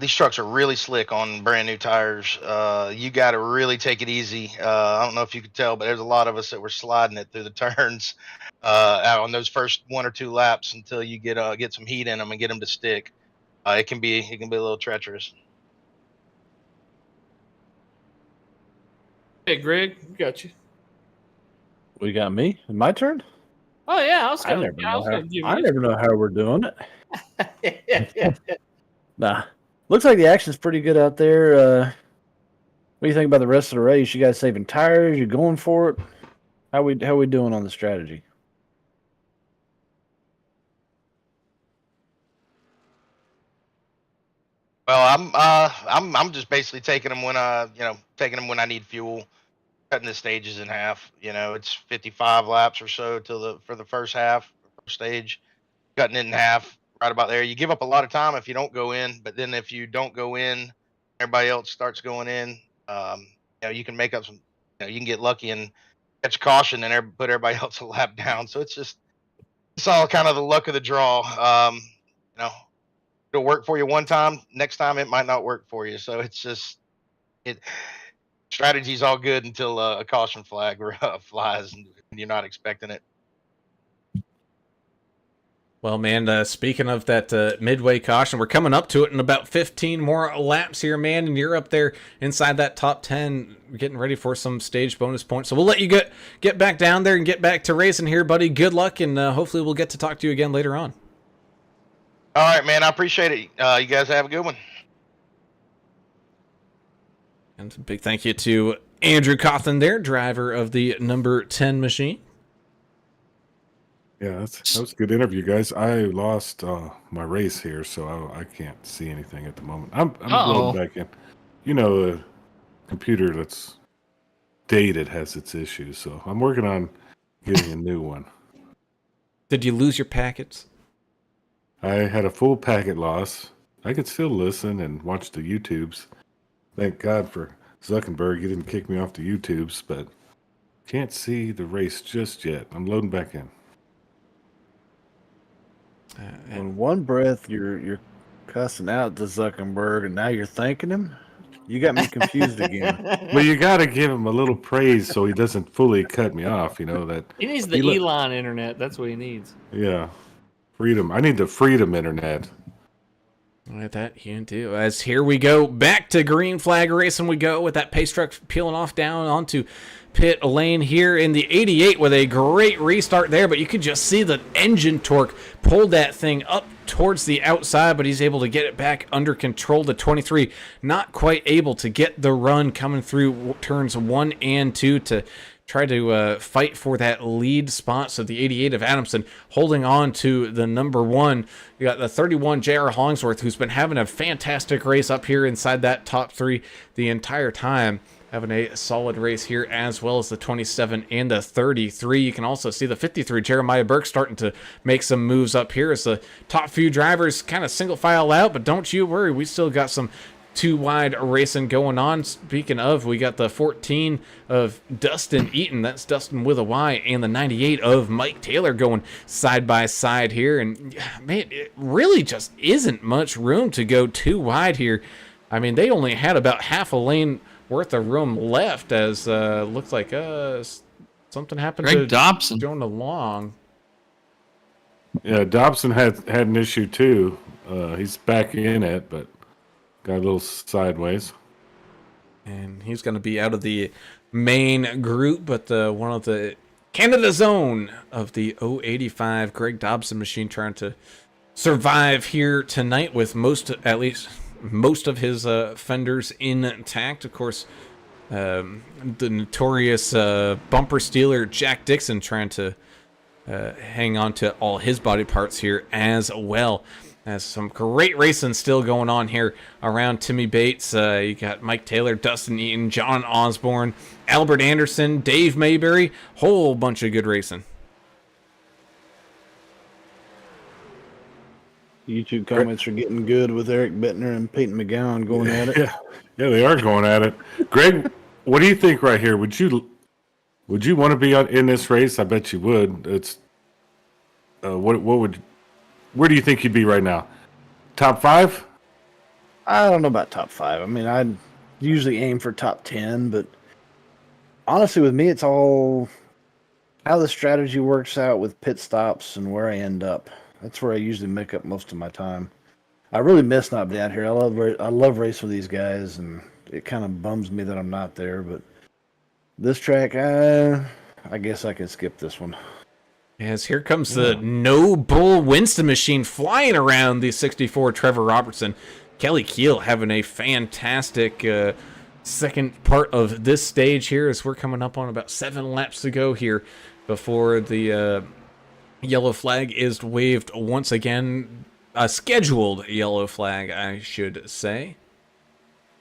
trucks are really slick on brand new tires. You got to really take it easy. I don't know if you could tell, but there's a lot of us that were sliding it through the turns out on those first 1 or 2 laps until you get some heat in them and get them to stick. It can be a little treacherous. Hey, Greg, we got you. We got me? My turn? Oh yeah, I never know how we're doing it. Nah, looks like the action's pretty good out there. What do you think about the rest of the race? You guys saving tires? You going for it? How we doing on the strategy? Well, I'm just basically taking them when I need fuel, cutting the stages in half. It's 55 laps or so for the first half, first stage, cutting it in half, right about there. You give up a lot of time if you don't go in, but then if you don't go in, everybody else starts going in. Um, you can make up some. You can get lucky and catch caution and put everybody else a lap down. So it's all kind of the luck of the draw. You know, it'll work for you one time. Next time it might not work for you. So it's just it. Strategy's all good until a caution flag flies and you're not expecting it. Well, man, speaking of that midway caution, we're coming up to it in about 15 more laps here, man, and you're up there inside that top 10, getting ready for some stage bonus points. So we'll let you get back down there and get back to racing here, buddy. Good luck, and hopefully we'll get to talk to you again later on. All right, man, I appreciate it. You guys have a good one. And a big thank you to Andrew Cawthon there, driver of the number 10 machine. Yeah, that was a good interview, guys. I lost my race here, so I can't see anything at the moment. I'm going back in. The computer that's dated has its issues, so I'm working on getting a new one. Did you lose your packets? I had a full packet loss. I could still listen and watch the YouTubes. Thank God for Zuckerberg. He didn't kick me off the YouTubes, but can't see the race just yet. I'm loading back in. In one breath, you're cussing out to Zuckerberg, and now you're thanking him. You got me confused again. Well, you got to give him a little praise so he doesn't fully cut me off. That he needs the Elon internet. That's what he needs. Yeah, freedom. I need the freedom internet. Like that you do. As here we go back to green flag racing, we go with that pace truck peeling off down onto pit lane here in the 88 with a great restart there, but you could just see the engine torque pulled that thing up towards the outside, but he's able to get it back under control. The 23 not quite able to get the run coming through turns 1 and 2 to try to fight for that lead spot. So the 88 of Adamson holding on to the number 1. You got the 31 J.R. Hollingsworth, who's been having a fantastic race up here inside that top 3 the entire time. Having a solid race here, as well as the 27 and the 33. You can also see the 53, Jeremiah Burke, starting to make some moves up here as the top few drivers kind of single file out, but don't you worry, we still got some 2 wide racing going on. Speaking of, we got the 14 of Dustin Eaton, that's Dustin with a Y, and the 98 of Mike Taylor going side by side here. And man, it really just isn't much room to go 2 wide here. I mean, they only had about half a lane worth of room left, as looks like something happened to Dobson. Jonah Long. Yeah, Dobson had an issue too. He's back in it, but got a little sideways. And he's going to be out of the main group, but one of the Canada's own of the 085 Greg Dobson machine trying to survive here tonight with most of his fenders intact. Of course, the notorious bumper stealer Jack Dixon trying to hang on to all his body parts here as well. As some great racing still going on here around Timmy Bates. You got Mike Taylor, Dustin Eaton, John Osborne, Albert Anderson, Dave Mayberry. Whole bunch of good racing. YouTube comments are getting good with Eric Bittner and Peyton McGowan going at it. Yeah, they are going at it. Greg, what do you think right here? Would you want to be in this race? I bet you would. It's where do you think you'd be right now? Top 5? I don't know about top 5. I mean, I'd usually aim for top 10, but honestly, with me, it's all how the strategy works out with pit stops and where I end up. That's where I usually make up most of my time. I really miss not being out here. I love racing with these guys, and it kind of bums me that I'm not there. But this track, I guess I could skip this one. As here comes the No Bull Winston machine flying around the 64 Trevor Robertson. Kelly Keel having a fantastic second part of this stage here as we're coming up on about 7 laps to go here before the yellow flag is waved once again. a scheduled yellow flag, I should say.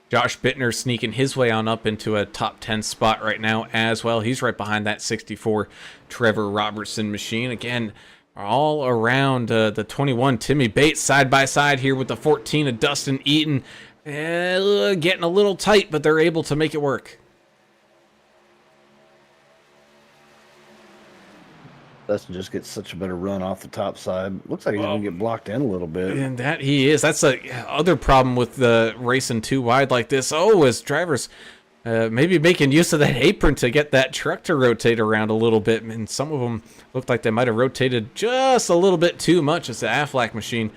Josh Bittner sneaking his way on up into a top 10 spot right now as well. He's right behind that 64 Trevor Robertson machine. Again, all around the 21 Timmy Bates side by side here with the 14 of Dustin Eaton. Getting a little tight, but they're able to make it work. Dustin just gets such a better run off the top side. Looks like he's going to get blocked in a little bit. And that he is. That's the other problem with the racing too wide like this. Oh, as drivers maybe making use of that apron to get that truck to rotate around a little bit. And some of them looked like they might have rotated just a little bit too much. It's the Aflac machine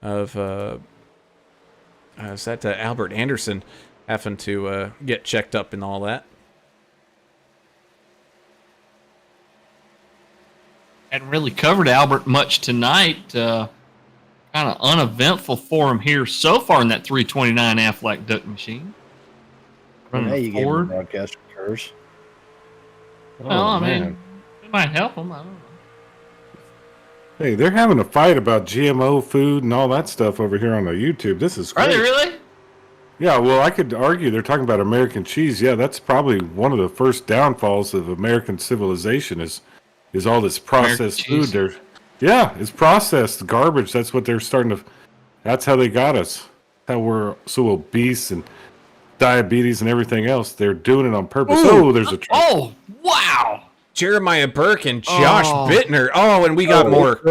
of Albert Anderson having to get checked up and all that. Hadn't really covered Albert much tonight. Kind of uneventful for him here so far in that 329 Aflac duck machine. Running Hey, you gave him forward. broadcaster curse. Well, I mean, man. it might help him. I don't know. Hey, they're having a fight about GMO food and all that stuff over here on the YouTube. This is Are great. they really? Yeah, well, I could argue they're talking about American cheese. Yeah, that's probably one of the first downfalls of American civilization is all this processed food. It's processed garbage. That's what they're starting to. That's how they got us. How we're so obese and diabetes and everything else. They're doing it on purpose. Ooh. There's a. Oh, wow. Jeremiah Burke and Josh Bittner. Oh, and we got more.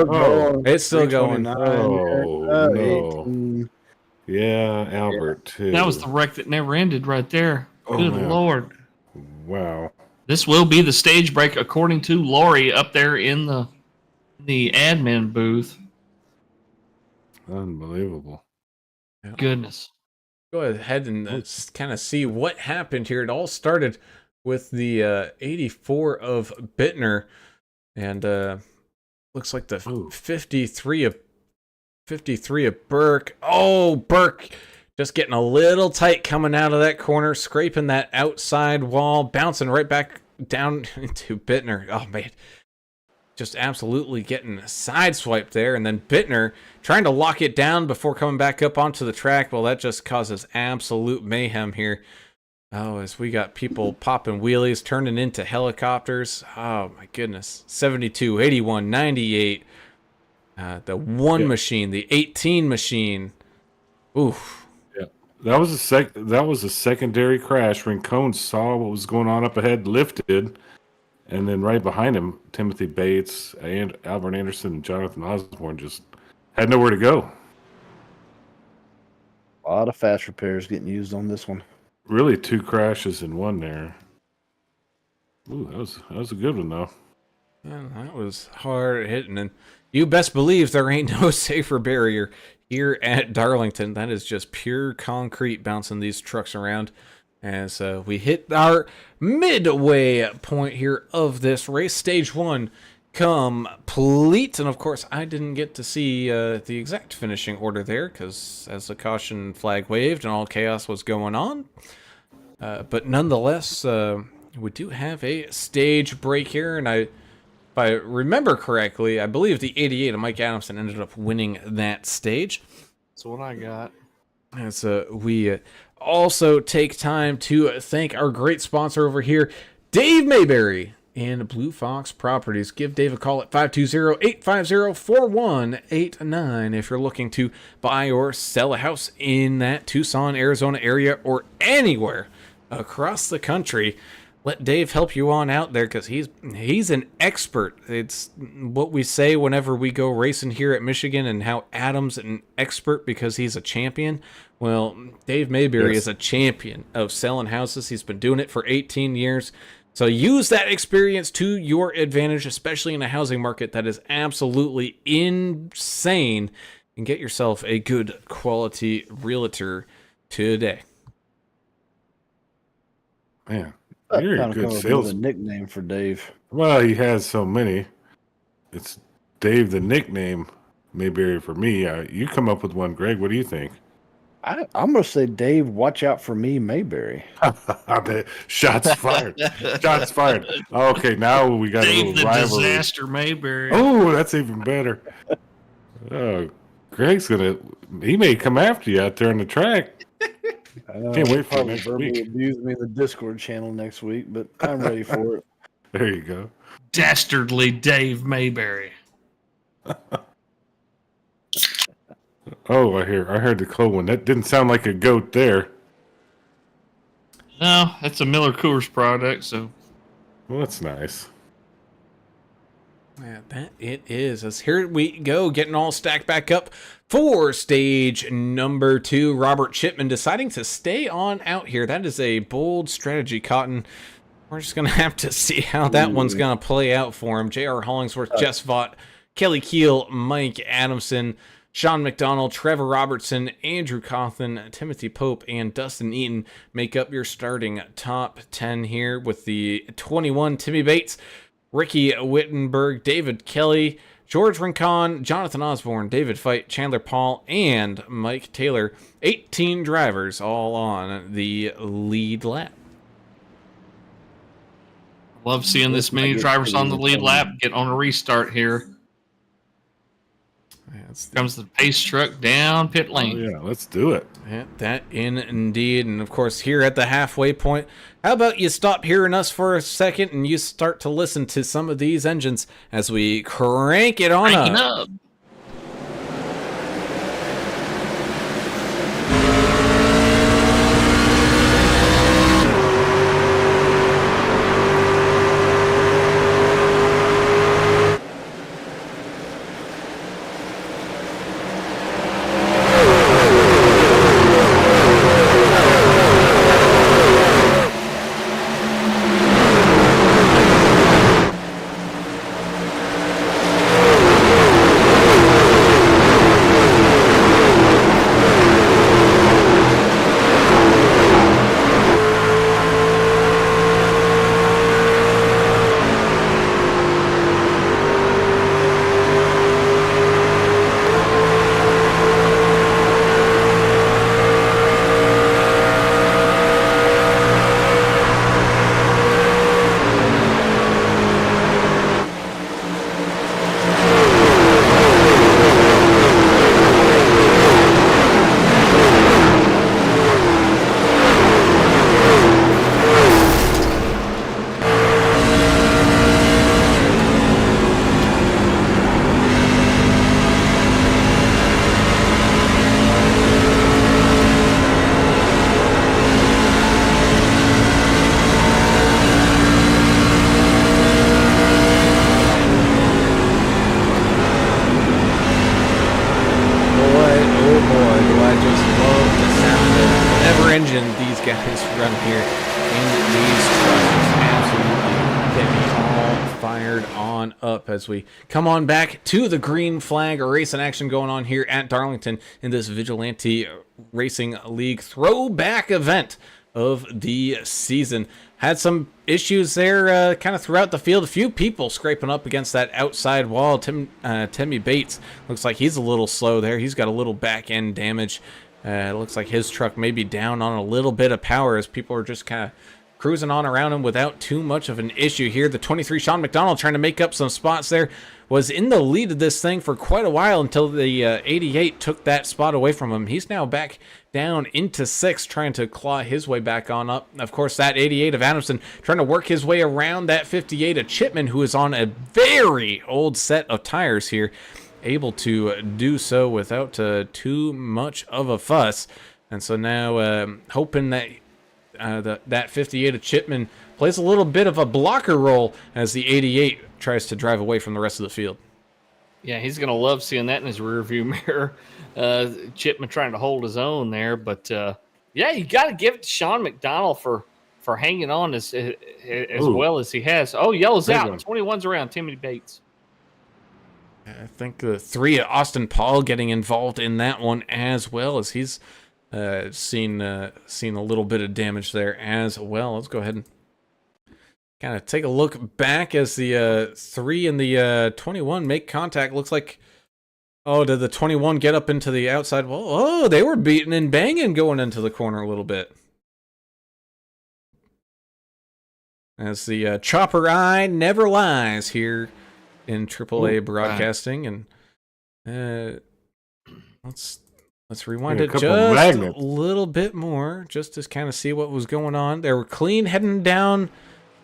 It's still going. Oh, no. Yeah, Albert, too. That was the wreck that never ended right there. Oh, Good man. Lord. Wow. This will be the stage break, according to Lori up there in the admin booth. Unbelievable. Goodness. Go ahead and kind of see what happened here. It all started with the 84 of Bittner, and looks like the 53 of Burke. Oh, Burke just getting a little tight coming out of that corner, scraping that outside wall, bouncing right back down into Bittner. Oh, man. Just absolutely getting sideswiped there. And then Bittner trying to lock it down before coming back up onto the track. Well, that just causes absolute mayhem here. Oh, as we got people popping wheelies, turning into helicopters. Oh, my goodness. 72, 81, 98. The one machine, the 18 machine. Oof. That was a secondary crash. Rincon saw what was going on up ahead, lifted, and then right behind him, Timothy Bates and Albert Anderson and Jonathan Osborne just had nowhere to go. A lot of fast repairs getting used on this one. Really, two crashes in one there. Ooh, that was a good one though. Yeah, that was hard hitting, and you best believe there ain't no safer barrier here at Darlington. That is just pure concrete bouncing these trucks around as we hit our midway point here of this race. Stage one complete, and of course I didn't get to see the exact finishing order there because as the caution flag waved and all chaos was going on, but nonetheless we do have a stage break here, and if I remember correctly, I believe the 88 of Mike Adamson ended up winning that stage. That's what I got. And so we also take time to thank our great sponsor over here, Dave Mayberry and Blue Fox Properties. Give Dave a call at 520-850-4189 if you're looking to buy or sell a house in that Tucson, Arizona area or anywhere across the country. Let Dave help you on out there because he's an expert. It's what we say whenever we go racing here at Michigan, and how Adam's an expert because he's a champion. Well, Dave Mayberry is a champion of selling houses. He's been doing it for 18 years. So use that experience to your advantage, especially in a housing market that is absolutely insane, and get yourself a good quality realtor today. Man. I'm You're a trying to good come up with sales. a nickname for Dave. Well, he has so many. It's Dave the nickname, maybe for me. You come up with one, Greg. What do you think? I'm going to say, Dave, watch out for me, Mayberry. Shots fired. Shots fired. Okay, now we got a Dave little the rivalry. Disaster Mayberry. Oh, that's even better. Oh, Greg's he may come after you out there on the track. Can't wait for probably next verbally week. abuse me in the Discord channel next week, but I'm ready for it. There you go. Dastardly Dave Mayberry. Oh, I heard the cold one. That didn't sound like a goat there. No, that's a Miller Coors product, so Well, that's nice. Yeah, that it is. As here we go, getting all stacked back up for stage number 2. Robert Chipman deciding to stay on out here. That is a bold strategy, Cotton. We're just going to have to see how that one's going to play out for him. J.R. Hollingsworth, Jess Vaught, Kelly Keel, Mike Adamson, Sean McDonald, Trevor Robertson, Andrew Cawthon, Timothy Pope, and Dustin Eaton make up your starting top 10 here with the 21, Timmy Bates, Ricky Wittenberg, David Kelly, George Rincon, Jonathan Osborne, David Fite, Chandler Paul, and Mike Taylor. 18 drivers all on the lead lap. love seeing this many drivers on the lead lap get on a restart here. Comes the pace truck down pit lane. Oh, yeah, let's do it. Yeah, that indeed. And of course, here at the halfway point, how about you stop hearing us for a second and you start to listen to some of these engines as we crank it on up. As we come on back to the green flag racing action going on here at Darlington in this Vigilante Racing League throwback event of the season. Had some issues there kind of throughout the field. A few people scraping up against that outside wall. Timmy Bates looks like he's a little slow there. He's got a little back end damage. It looks like his truck may be down on a little bit of power as people are just kind of cruising on around him without too much of an issue here. The 23 Sean McDonald trying to make up some spots there, was in the lead of this thing for quite a while until the 88 took that spot away from him. He's now back down into 6th, trying to claw his way back on up. Of course, that 88 of Adamson trying to work his way around that 58 of Chipman, who is on a very old set of tires here, able to do so without too much of a fuss. And so now hoping that that 58 of Chipman plays a little bit of a blocker role as the 88 tries to drive away from the rest of the field. Yeah, he's going to love seeing that in his rearview mirror. Chipman trying to hold his own there. But, yeah, you got to give it to Sean McDonald for hanging on as well as he has. Oh, yellow's out. 21's around Timmy Bates. I think the 3 of Austin Paul getting involved in that one as well, as he's seen a little bit of damage there as well. Let's go ahead and kind of take a look back as the 3 and the 21 make contact. Looks like, oh, did the 21 get up into the outside wall? Oh, they were beating and banging going into the corner a little bit. As the chopper eye never lies here in AAA broadcasting. And Let's rewind Yeah, a it couple just magnets. a little bit more, just to kind of see what was going on. They were clean heading down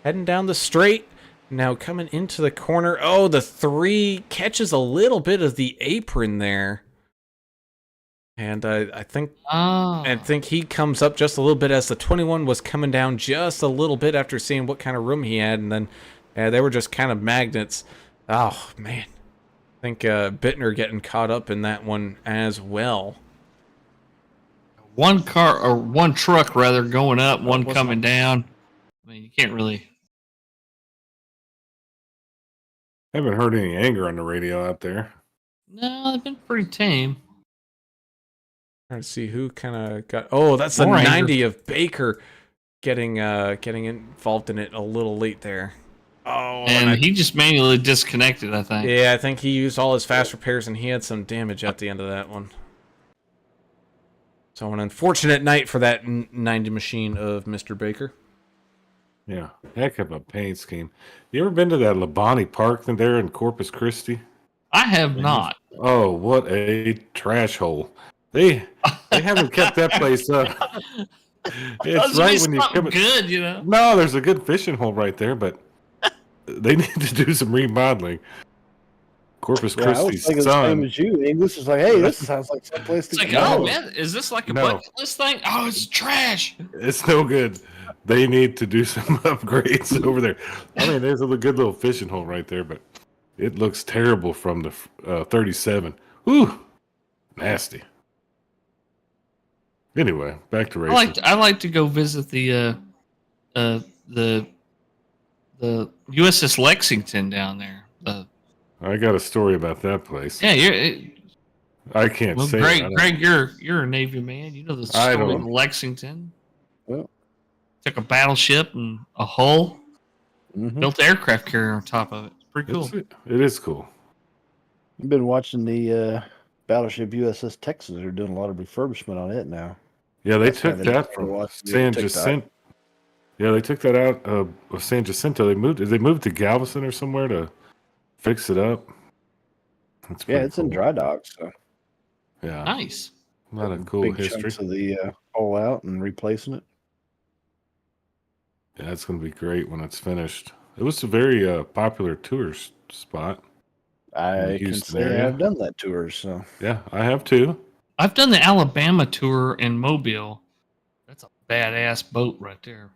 the straight. Now coming into the corner. Oh, the 3 catches a little bit of the apron there. And I think he comes up just a little bit as the 21 was coming down just a little bit after seeing what kind of room he had, and then they were just kind of magnets. Oh man, I think Bittner getting caught up in that one as well. One car or one truck rather going up, one wasn't coming down. I mean, you can't really. Haven't heard any anger on the radio out there. No, they've been pretty tame. Trying to see who kind of got. Oh, that's the More anger. 90 of Baker getting involved in it a little late there. Oh, And he just manually disconnected, I think. yeah, I think he used all his fast repairs and he had some damage at the end of that one. So an unfortunate night for that 90 machine of Mr. Baker. Yeah, heck of a paint scheme. You ever been to that Labonte Park there in Corpus Christi? I have not. Oh, what a trash hole! They haven't kept that place up. It's right when you come. Good, you know. No, there's a good fishing hole right there, but they need to do some remodeling. Corpus Yeah, I was Christi's thinking the same son. as you. English is like, hey, this sounds like someplace to It's like, go. oh man, is this like a No. bucket list thing? Oh, it's trash. It's no good. They need to do some upgrades over there. I mean, there's a good little fishing hole right there, but it looks terrible from the 37. Whew, nasty. Anyway, back to racing. I like to go visit the USS Lexington down there. I got a story about that place. Yeah, I can't well, say Greg, it. you're a Navy man. You know the I story don't. of Lexington. Well. Took a battleship and a hull, Mhm. built an aircraft carrier on top of it. It's pretty cool. It is cool. I've been watching the battleship USS Texas. They're doing a lot of refurbishment on it now. Yeah, they That's took kind of that interesting to from watch the San TikTok. Jacinto. Yeah, they took that out of San Jacinto. They moved to Galveston or somewhere to fix it up. That's Yeah, pretty it's in cool. dry dock, so Yeah, Nice. a lot of cool big history. chunks of the hull out and replacing it. Yeah, it's going to be great when it's finished. It was a very popular tourist spot. I can Houston say area. I've done that tour, so Yeah, I have too. I've done the Alabama tour in Mobile. That's a badass boat right there.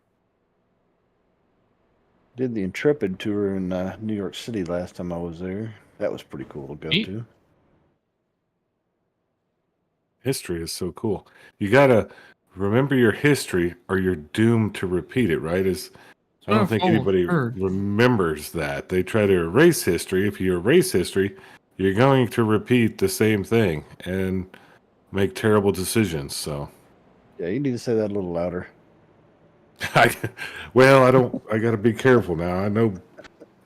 did the Intrepid tour in New York City last time I was there. That was pretty cool to go Neat. to. History is so cool. You got to remember your history or you're doomed to repeat it, right? I don't think anybody remembers that. They try to erase history. If you erase history, you're going to repeat the same thing and make terrible decisions. So, Yeah, you need to say that a little louder. I got to be careful now. I know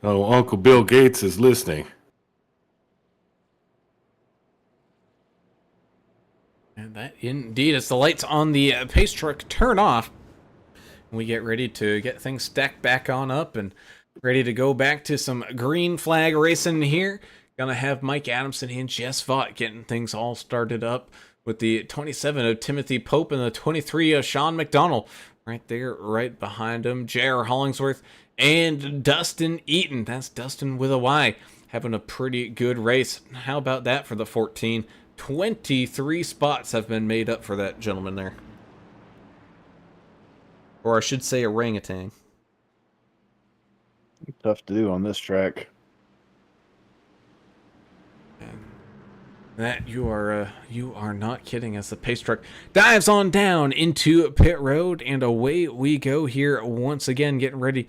Uncle Bill Gates is listening. And that indeed, as the lights on the pace truck turn off, we get ready to get things stacked back on up and ready to go back to some green flag racing here. Gonna have Mike Adamson and Jess Vaught getting things all started up with the 27 of Timothy Pope and the 23 of Sean McDonald right there, right behind him. J.R. Hollingsworth and Dustin Eaton. That's Dustin with a Y, having a pretty good race. How about that for the 14? 23 spots have been made up for that gentleman there. Or I should say orangutan. Tough to do on this track. That you are not kidding, as the pace truck dives on down into pit road, and away we go here once again, getting ready,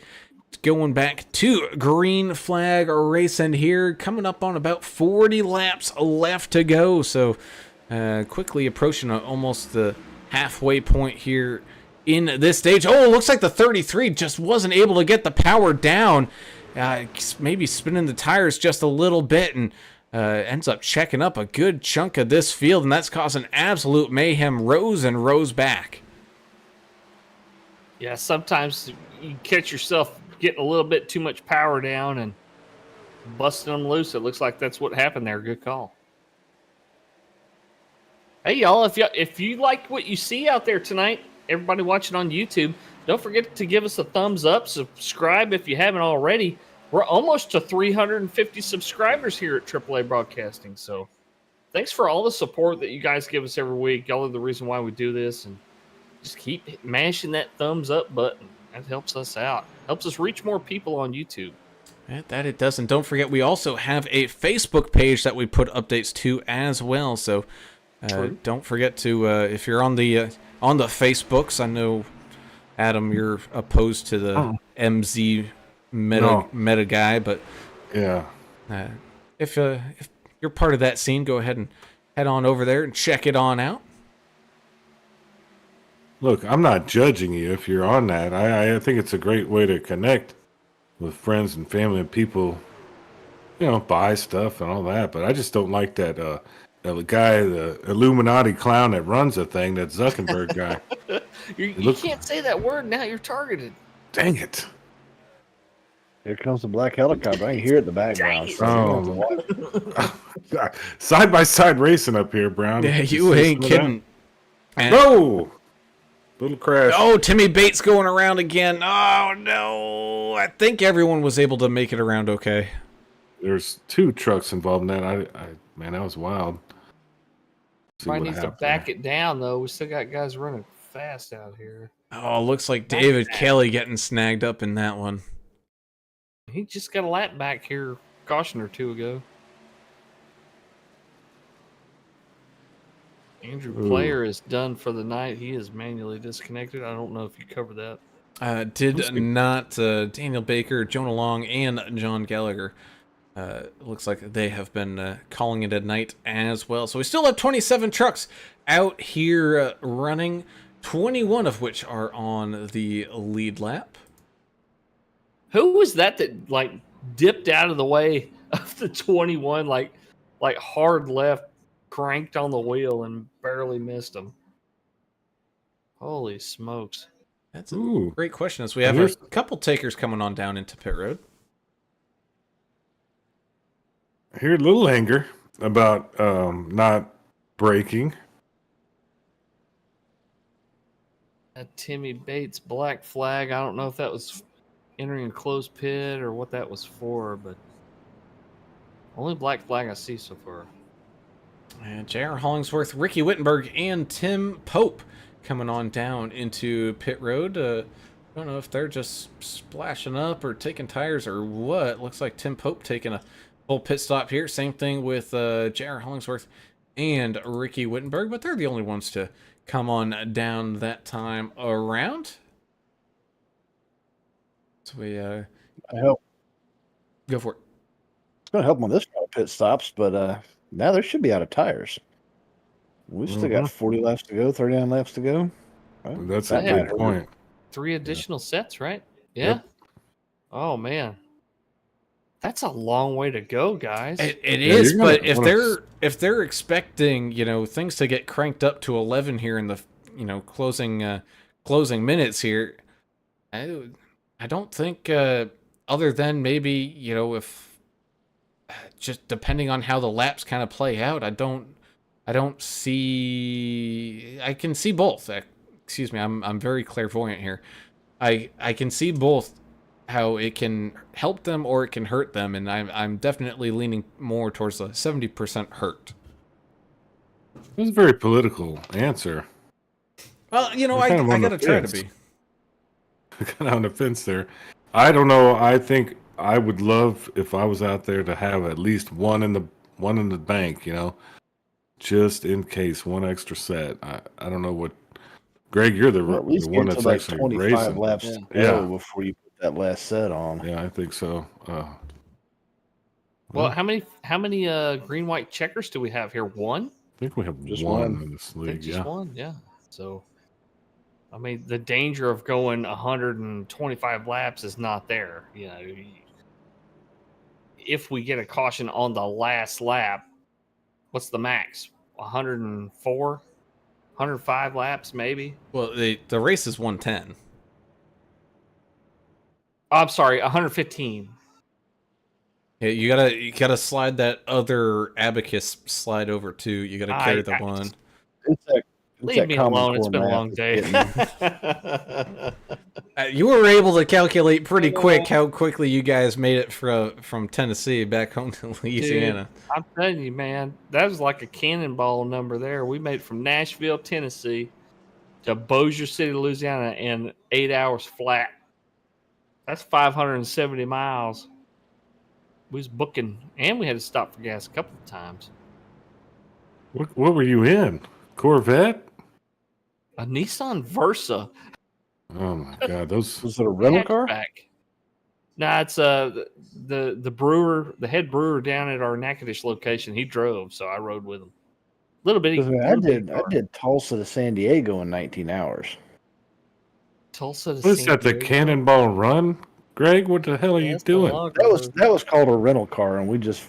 going back to green flag racing here, coming up on about 40 laps left to go. So quickly approaching almost the halfway point here in this stage. Oh, it looks like the 33 just wasn't able to get the power down. Maybe spinning the tires just a little bit, and ends up checking up a good chunk of this field, and that's causing absolute mayhem. Rows and rows back. Yeah, sometimes you catch yourself getting a little bit too much power down and busting them loose. It looks like that's what happened there. Good call. Hey y'all, if you like what you see out there tonight, everybody watching on YouTube, don't forget to give us a thumbs up, subscribe if you haven't already. We're almost to 350 subscribers here at AAA Broadcasting. So thanks for all the support that you guys give us every week. Y'all are the reason why we do this, and just keep mashing that thumbs up button. That helps us out. Helps us reach more people on YouTube. That it does. And don't forget, we also have a Facebook page that we put updates to as well. So don't forget to, if you're on the Facebooks, I know, Adam, you're opposed to the MZ meta guy, but Yeah. if you're part of that scene, go ahead and head on over there and check it on out. Look, I'm not judging you if you're on that. I think it's a great way to connect with friends and family and people, buy stuff and all that. But I just don't like that the guy, the Illuminati clown that runs the thing, that Zuckerberg guy. You can't say that word now. You're targeted. Dang it. Here comes the black helicopter. I can hear it in the background. Side by side racing up here, Brown. Yeah, you ain't kidding. No! Little crash. Oh, Timmy Bates going around again. Oh, no. I think everyone was able to make it around okay. There's 2 trucks involved in that. Man, that was wild. Probably needs to back it down, though. We still got guys running fast out here. Oh, looks like David Kelly getting snagged up in that one. He just got a lap back here, caution or 2 ago. Andrew Player is done for the night. He is manually disconnected. I don't know if you covered that. Did not Daniel Baker, Jonah Long, and John Gallagher. Looks like they have been calling it a night as well. So we still have 27 trucks out here running, 21 of which are on the lead lap. Who was that like dipped out of the way of the 21, like hard left, cranked on the wheel and barely missed him? Holy smokes. That's a great question, as we have a couple takers coming on down into pit road. I hear a little anger about not braking. Timmy Bates black flag. I don't know if that was entering a closed pit or what that was for, but only black flag I see so far. And J.R. Hollingsworth, Ricky Wittenberg, and Tim Pope coming on down into pit road. I don't know if they're just splashing up or taking tires or what. Looks like Tim Pope taking a full pit stop here. Same thing with J.R. Hollingsworth and Ricky Wittenberg, but they're the only ones to come on down that time around. So we I hope go for it. it's going to help them on this round of pit stops, but now they should be out of tires. We still got 40 laps to go, 39 laps to go. Well, That's a good point. 3 additional sets, right? Yeah. Yep. Oh man, that's a long way to go, guys. It is, but gonna if they're expecting things to get cranked up to 11 here in the closing minutes here, I don't think other than maybe if just depending on how the laps kind of play out, I don't see. I can see both. Excuse me, I'm very clairvoyant here. I can see both how it can help them or it can hurt them, and I'm definitely leaning more towards the 70% hurt. It was a very political answer. Well, I gotta try to be. Kind of on the fence there. I don't know. I think I would love if I was out there to have at least one in the bank, just in case, one extra set. I don't know what. Greg, you're the at least one get to that's like actually 25 racing. laps to go before you put that last set on. Yeah, I think so. Well, how many green white checkers do we have here? One? I think we have Just one one. in this I league. think just Yeah. one, yeah. So, I mean, the danger of going 125 laps is not there. If we get a caution on the last lap, what's the max? 104, 105 laps, maybe. Well, the race is 110. Oh, I'm sorry, 115. Yeah, you gotta slide that other abacus slide over too. You gotta carry the one. It's that. It's Leave that me Common alone. It's Core been a math long that's day. getting me. You were able to calculate pretty quick how quickly you guys made it from Tennessee back home to Louisiana. Dude, I'm telling you, man, that was like a cannonball number there. We made it from Nashville, Tennessee to Bossier City, Louisiana in 8 hours flat. That's 570 miles. We was booking, and we had to stop for gas a couple of times. What were you in? Corvette? A Nissan Versa. Oh my God, those. Was it a rental car? Hatchback. Nah, it's the brewer, the head brewer down at our Natchitoches location. He drove, so I rode with him. Little bitty. 'Cause, I mean, little bitty I car. did Tulsa to San Diego in 19 hours. Tulsa to What is San that? The Diego. Cannonball Run, Greg? What the hell are Yeah, you that's the doing? log That road. was called a rental car, and we just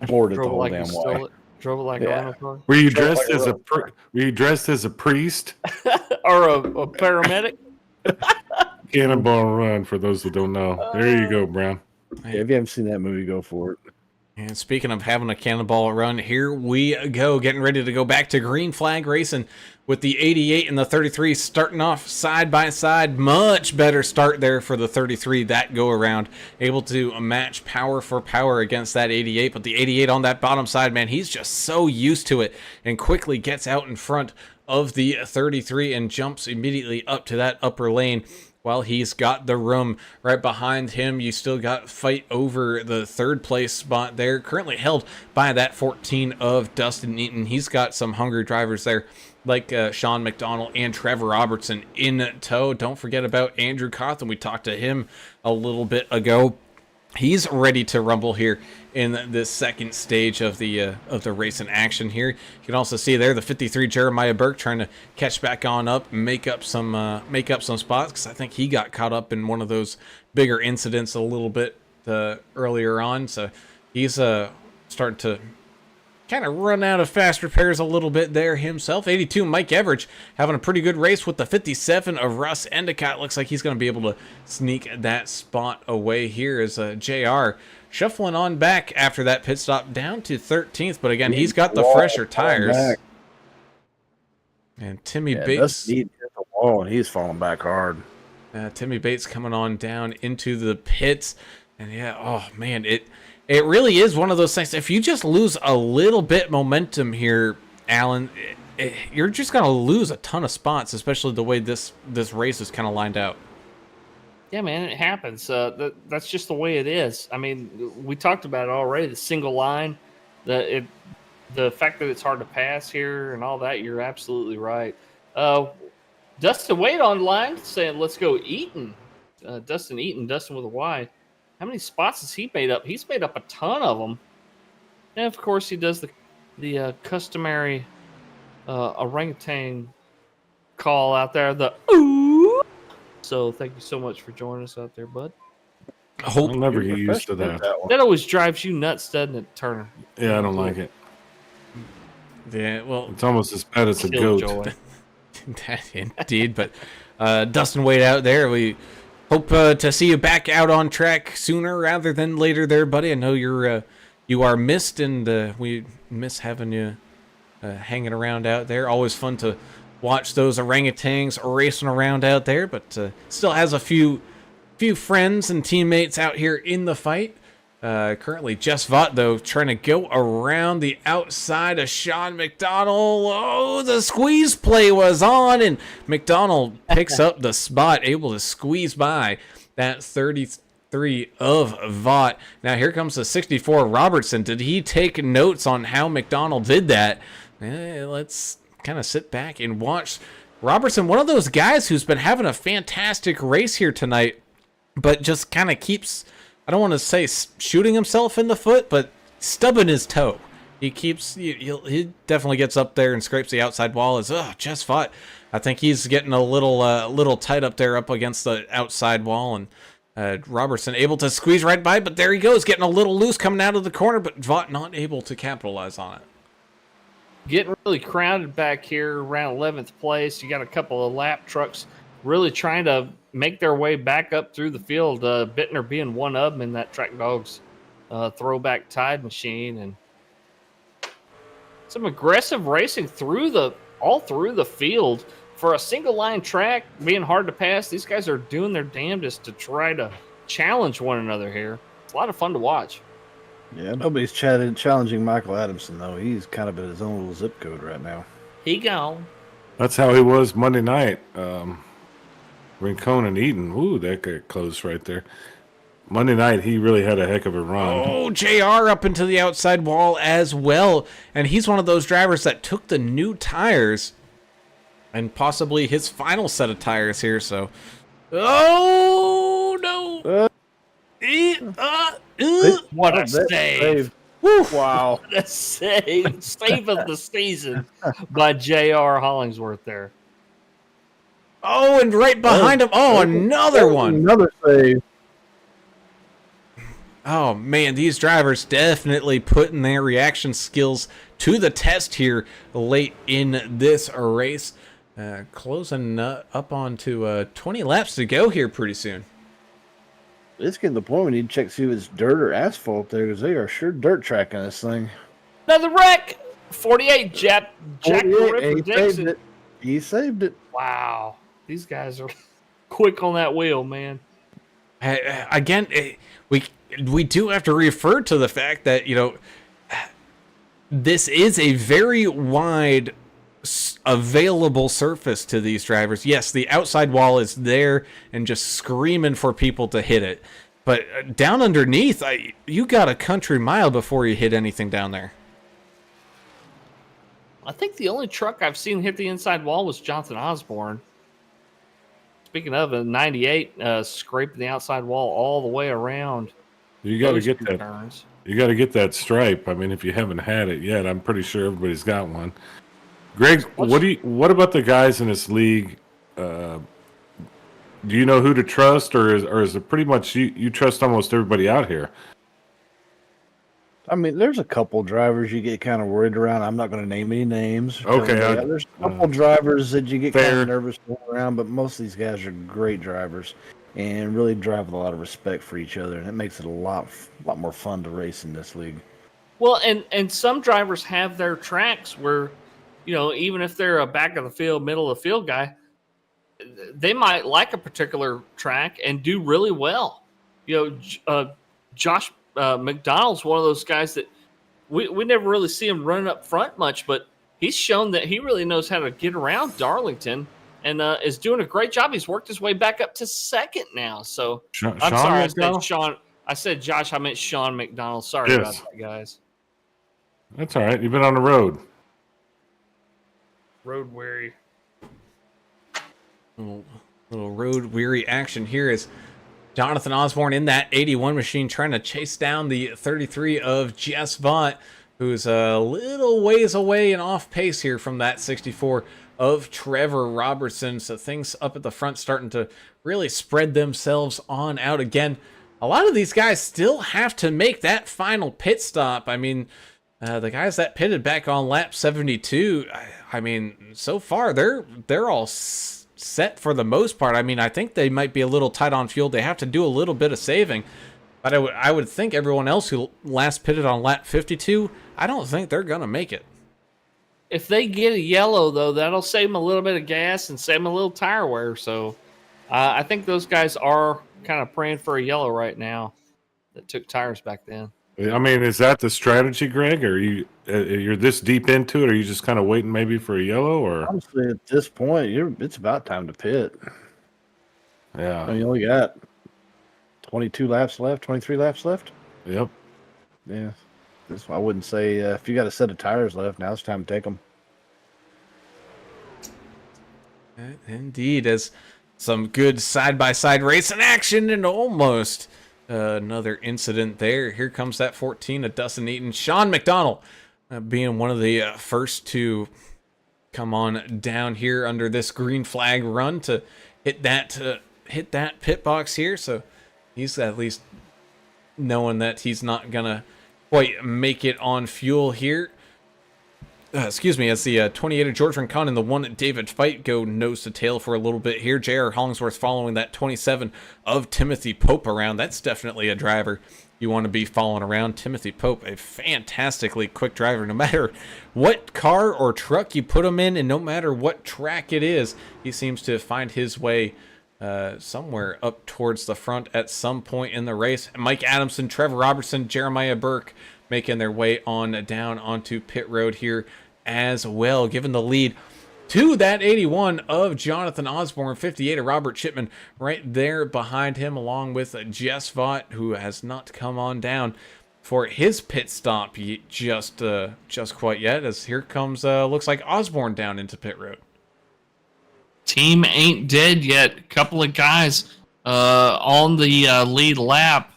floored it the Drove it whole like you damn stole way. it. Drove it like a Yeah. rental car. Were you Drove dressed like a as a rental car. were you dressed as a priest? Or a paramedic. Cannonball Run, for those that don't know. There you go, Brown. Yeah, if you haven't seen that movie, go for it. And speaking of having a cannonball run, here we go, getting ready to go back to green flag racing with the 88 and the 33 starting off side by side. Much better start there for the 33 that go around, able to match power for power against that 88. But the 88 on that bottom side, man, he's just so used to it and quickly gets out in front of the 33 and jumps immediately up to that upper lane. While he's got the room right behind him, you still got fight over the third place spot there, currently held by that 14 of Dustin Eaton. He's got some hungry drivers there, like Sean McDonald and Trevor Robertson in tow. Don't forget about Andrew Cawthon. We talked to him a little bit ago. He's ready to rumble here in this second stage of the racing action here. You can also see there the 53 Jeremiah Burke trying to catch back on up, make up some spots, because I think he got caught up in one of those bigger incidents a little bit earlier on. So he's starting to kind of run out of fast repairs a little bit there himself. 82 Mike Everidge having a pretty good race with the 57 of Russ Endicott. Looks like he's going to be able to sneak that spot away here as JR shuffling on back after that pit stop down to 13th. But again, he's got the fresher tires. And Timmy Bates. He hit the wall, and he's falling back hard. Timmy Bates coming on down into the pits. And yeah, oh man, it really is one of those things. If you just lose a little bit momentum here, Alan, you're just going to lose a ton of spots, especially the way this race is kind of lined out. Yeah, man, it happens. That's just the way it is. I mean, we talked about it already. The single line, the fact that it's hard to pass here and all that. You're absolutely right. Dustin Wade on the line saying, "Let's go Eaton." Dustin Eaton, Dustin with a Y. How many spots has he made up? He's made up a ton of them. And of course, he does the customary orangutan call out there. The ooh. So thank you so much for joining us out there, bud. I'll never get used to that. That always drives you nuts, doesn't it, Turner? Yeah, I don't like it. Yeah, well, It's almost as bad as a goat. Killjoy. indeed. But Dustin Wade out there, we hope to see you back out on track sooner rather than later there, buddy. I know you are missed, and we miss having you hanging around out there. Always fun to watch those orangutans racing around out there, but still has a few friends and teammates out here in the fight. Currently, Jess Vaught, though, trying to go around the outside of Sean McDonald. Oh, the squeeze play was on, and McDonald picks up the spot, able to squeeze by that 33 of Vaught. Now, here comes the 64 Robertson. Did he take notes on how McDonald did that? Let's kind of sit back and watch. Robertson, one of those guys who's been having a fantastic race here tonight, but just kind of keeps, I don't want to say shooting himself in the foot, but stubbing his toe. He definitely gets up there and scrapes the outside wall. Jess Vaught, I think he's getting a little tight up there up against the outside wall, and Robertson able to squeeze right by, but there he goes, getting a little loose coming out of the corner, but Vaught not able to capitalize on it. Getting really crowded back here around 11th place. You got a couple of lap trucks really trying to make their way back up through the field. Bittner being one of them in that Track Dogs throwback tide machine. And some aggressive racing through all through the field. For a single line track being hard to pass, these guys are doing their damnedest to try to challenge one another here. It's a lot of fun to watch. Yeah, nobody's challenging Michael Adamson, though. He's kind of in his own little zip code right now. He gone. That's how he was Monday night. Rincon and Eaton. Ooh, that got close right there. Monday night, he really had a heck of a run. Oh, JR up into the outside wall as well. And he's one of those drivers that took the new tires and possibly his final set of tires here. So, oh, no. What a That save. Woo. Wow. What a save. Save of the season by J.R. Hollingsworth there. Oh, and right behind him. Oh, another one. Another save. Oh, man, these drivers definitely putting their reaction skills to the test here late in this race. Closing up on to 20 laps to go here pretty soon. It's getting to the point we need to check to see if it's dirt or asphalt there, because they are sure dirt tracking this thing. Another wreck. 48, Jack the 48, Ripper he Dixon. saved it. He saved it. Wow. These guys are quick on that wheel, man. Again, we do have to refer to the fact that, you know, this is a very wide available surface to these drivers. Yes, the outside wall is there and just screaming for people to hit it. But down underneath, you got a country mile before you hit anything down there. I think the only truck I've seen hit the inside wall was Jonathan Osborne. Speaking of, a 98 scraping the outside wall all the way around. You got to those get two that. turns. You got to get that stripe. I mean, if you haven't had it yet, I'm pretty sure everybody's got one. Greg, what about the guys in this league? Do you know who to trust, or is it pretty much you trust almost everybody out here? I mean, there's a couple drivers you get kind of worried around. I'm not going to name any names. Okay, There's a couple drivers that you get kind fair. of nervous around, but most of these guys are great drivers and really drive with a lot of respect for each other, and it makes it a lot more fun to race in this league. Well, and some drivers have their tracks where, you know, even if they're a back of the field, middle of the field guy, they might like a particular track and do really well. You know, Josh McDonald's one of those guys that we never really see him running up front much, but he's shown that he really knows how to get around Darlington and is doing a great job. He's worked his way back up to second now. So I'm sorry, I said Sean. I said Josh. I meant Sean McDonald. Sorry about that, guys. That's all right. You've been on the road. Road weary. Little road weary action here is Jonathan Osborne in that 81 machine trying to chase down the 33 of Jess Vaught, who's a little ways away and off pace here from that 64 of Trevor Robertson. So things up at the front starting to really spread themselves on out again. A lot of these guys still have to make that final pit stop. I mean, the guys that pitted back on lap 72, I mean, so far they're all set for the most part. I mean, I think they might be a little tight on fuel. They have to do a little bit of saving. But I would think everyone else who last pitted on lap 52, I don't think they're going to make it. If they get a yellow, though, that'll save them a little bit of gas and save them a little tire wear. So I think those guys are kind of praying for a yellow right now that took tires back then. I mean, is that the strategy, Greg? Or you're this deep into it? Or are you just kind of waiting maybe for a yellow? Or Honestly, at this point, it's about time to pit. yeah, I mean, you only got 22 laps left, 23 laps left. yep. Yeah, that's why I wouldn't say if you got a set of tires left, now it's time to take them. Indeed, as some good side-by-side racing action and almost another incident there. Here comes that 14 of Dustin Eaton. Sean McDonald being one of the first to come on down here under this green flag run to hit that pit box here. So he's at least knowing that he's not going to quite make it on fuel here. Excuse me, as the 28 of George Rincon and the 1 David Fight go nose to tail for a little bit here. J.R. Hollingsworth following that 27 of Timothy Pope around. That's definitely a driver you want to be following around. Timothy Pope, a fantastically quick driver. No matter what car or truck you put him in, and no matter what track it is, he seems to find his way somewhere up towards the front at some point in the race. Mike Adamson, Trevor Robertson, Jeremiah Burke making their way on down onto pit road here as well, giving the lead to that 81 of Jonathan Osborne, 58 of Robert Chipman right there behind him, along with Jess Vaught, who has not come on down for his pit stop just quite yet, as here comes looks like Osborne down into pit road. Team ain't dead yet. A couple of guys on the lead lap.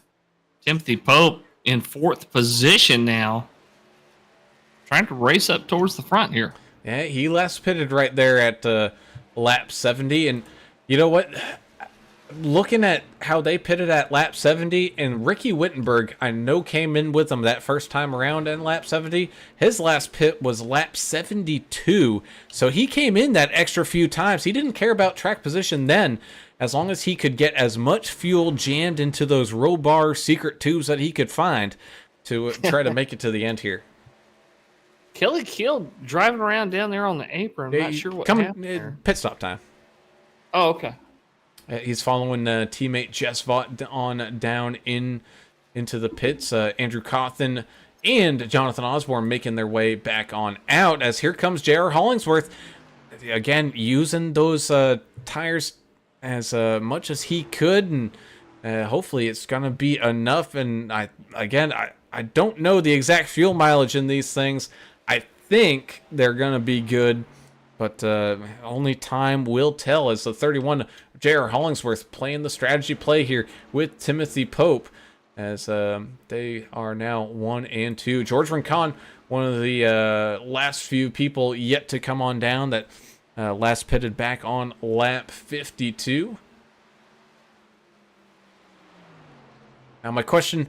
Timothy Pope in 4th position now, trying to race up towards the front here. Yeah, he last pitted right there at lap 70, and you know what? Looking at how they pitted at lap 70, and Ricky Wittenberg, I know, came in with them that first time around in lap 70. His last pit was lap 72, so he came in that extra few times. He didn't care about track position then, as long as he could get as much fuel jammed into those roll bar secret tubes that he could find to try to make it to the end here. Kelly Keel driving around down there on the apron. I'm not sure what happened there. Pit stop time. Oh, okay. He's following teammate Jess Vaught on down into the pits. Andrew Cawthon and Jonathan Osborne making their way back on out, as here comes J.R. Hollingsworth, again, using those tires as much as he could, and hopefully it's going to be enough. And I don't know the exact fuel mileage in these things. I think they're going to be good, but only time will tell, as the 31 J.R. Hollingsworth playing the strategy play here with Timothy Pope, as they are now 1 and 2. George Rincon, one of the last few people yet to come on down, that last pitted back on lap 52. Now my question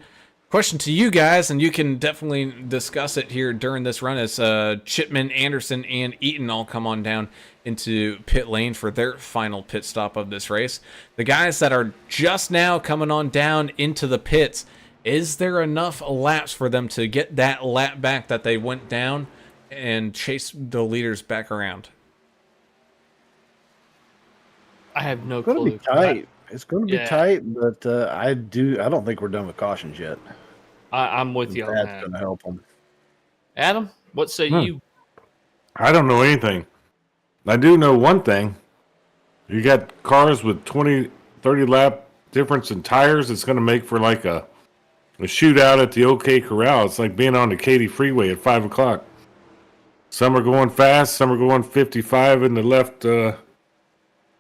to you guys, and you can definitely discuss it here during this run, as Chipman, Anderson, and Eaton all come on down into pit lane for their final pit stop of this race. The guys that are just now coming on down into the pits, is there enough laps for them to get that lap back that they went down and chase the leaders back around? I have no It's going clue. to be tight. It's going to be Yeah. tight, but I don't think we're done with cautions yet. I'm with you on That's that. going to help them. Adam, what say you? I don't know anything. I do know one thing. You got cars with 20, 30 lap difference in tires. It's going to make for like a shootout at the OK Corral. It's like being on the Katy Freeway at 5 o'clock. Some are going fast. Some are going 55 in the left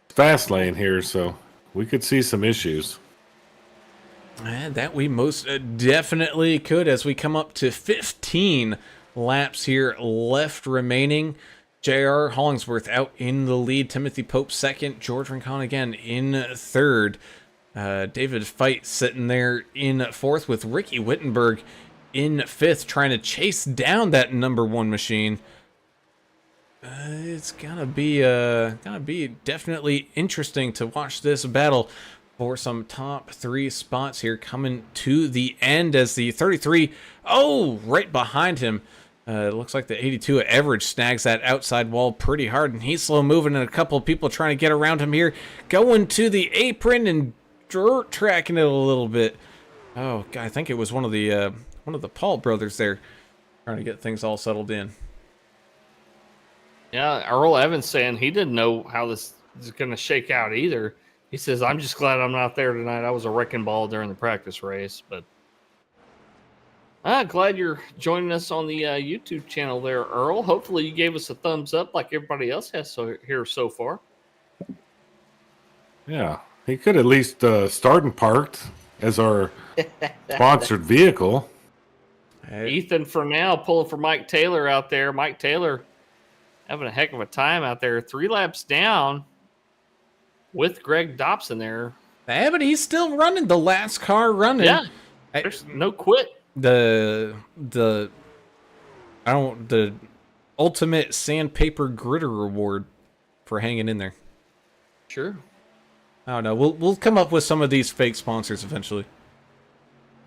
fast lane here. So we could see some issues. And that we most definitely could, as we come up to 15 laps here left remaining. J.R. Hollingsworth out in the lead. Timothy Pope second. George Rincon again in third. David Feit sitting there in fourth, with Ricky Wittenberg in fifth, trying to chase down that number one machine. It's gonna be definitely interesting to watch this battle for some top 3 spots here coming to the end, as the 33, right behind him. It looks like the 82 at Everidge snags that outside wall pretty hard, and he's slow moving, and a couple of people trying to get around him here, going to the apron and dirt tracking it a little bit. Oh, God, I think it was one of the Paul brothers there, trying to get things all settled in. Yeah, Earl Evans saying he didn't know how this is going to shake out either. He says, I'm just glad I'm not there tonight. I was a wrecking ball during the practice race, but glad you're joining us on the YouTube channel there, Earl. Hopefully you gave us a thumbs up like everybody else has here so far. Yeah, he could at least start and parked as our sponsored vehicle. Ethan for now pulling for Mike Taylor out there. Mike Taylor having a heck of a time out there. 3 laps down with Greg Dobson there. Yeah, but he's still running, the last car running. Yeah, there's no quit. The ultimate sandpaper gritter reward for hanging in there. Sure. I don't know. We'll come up with some of these fake sponsors eventually.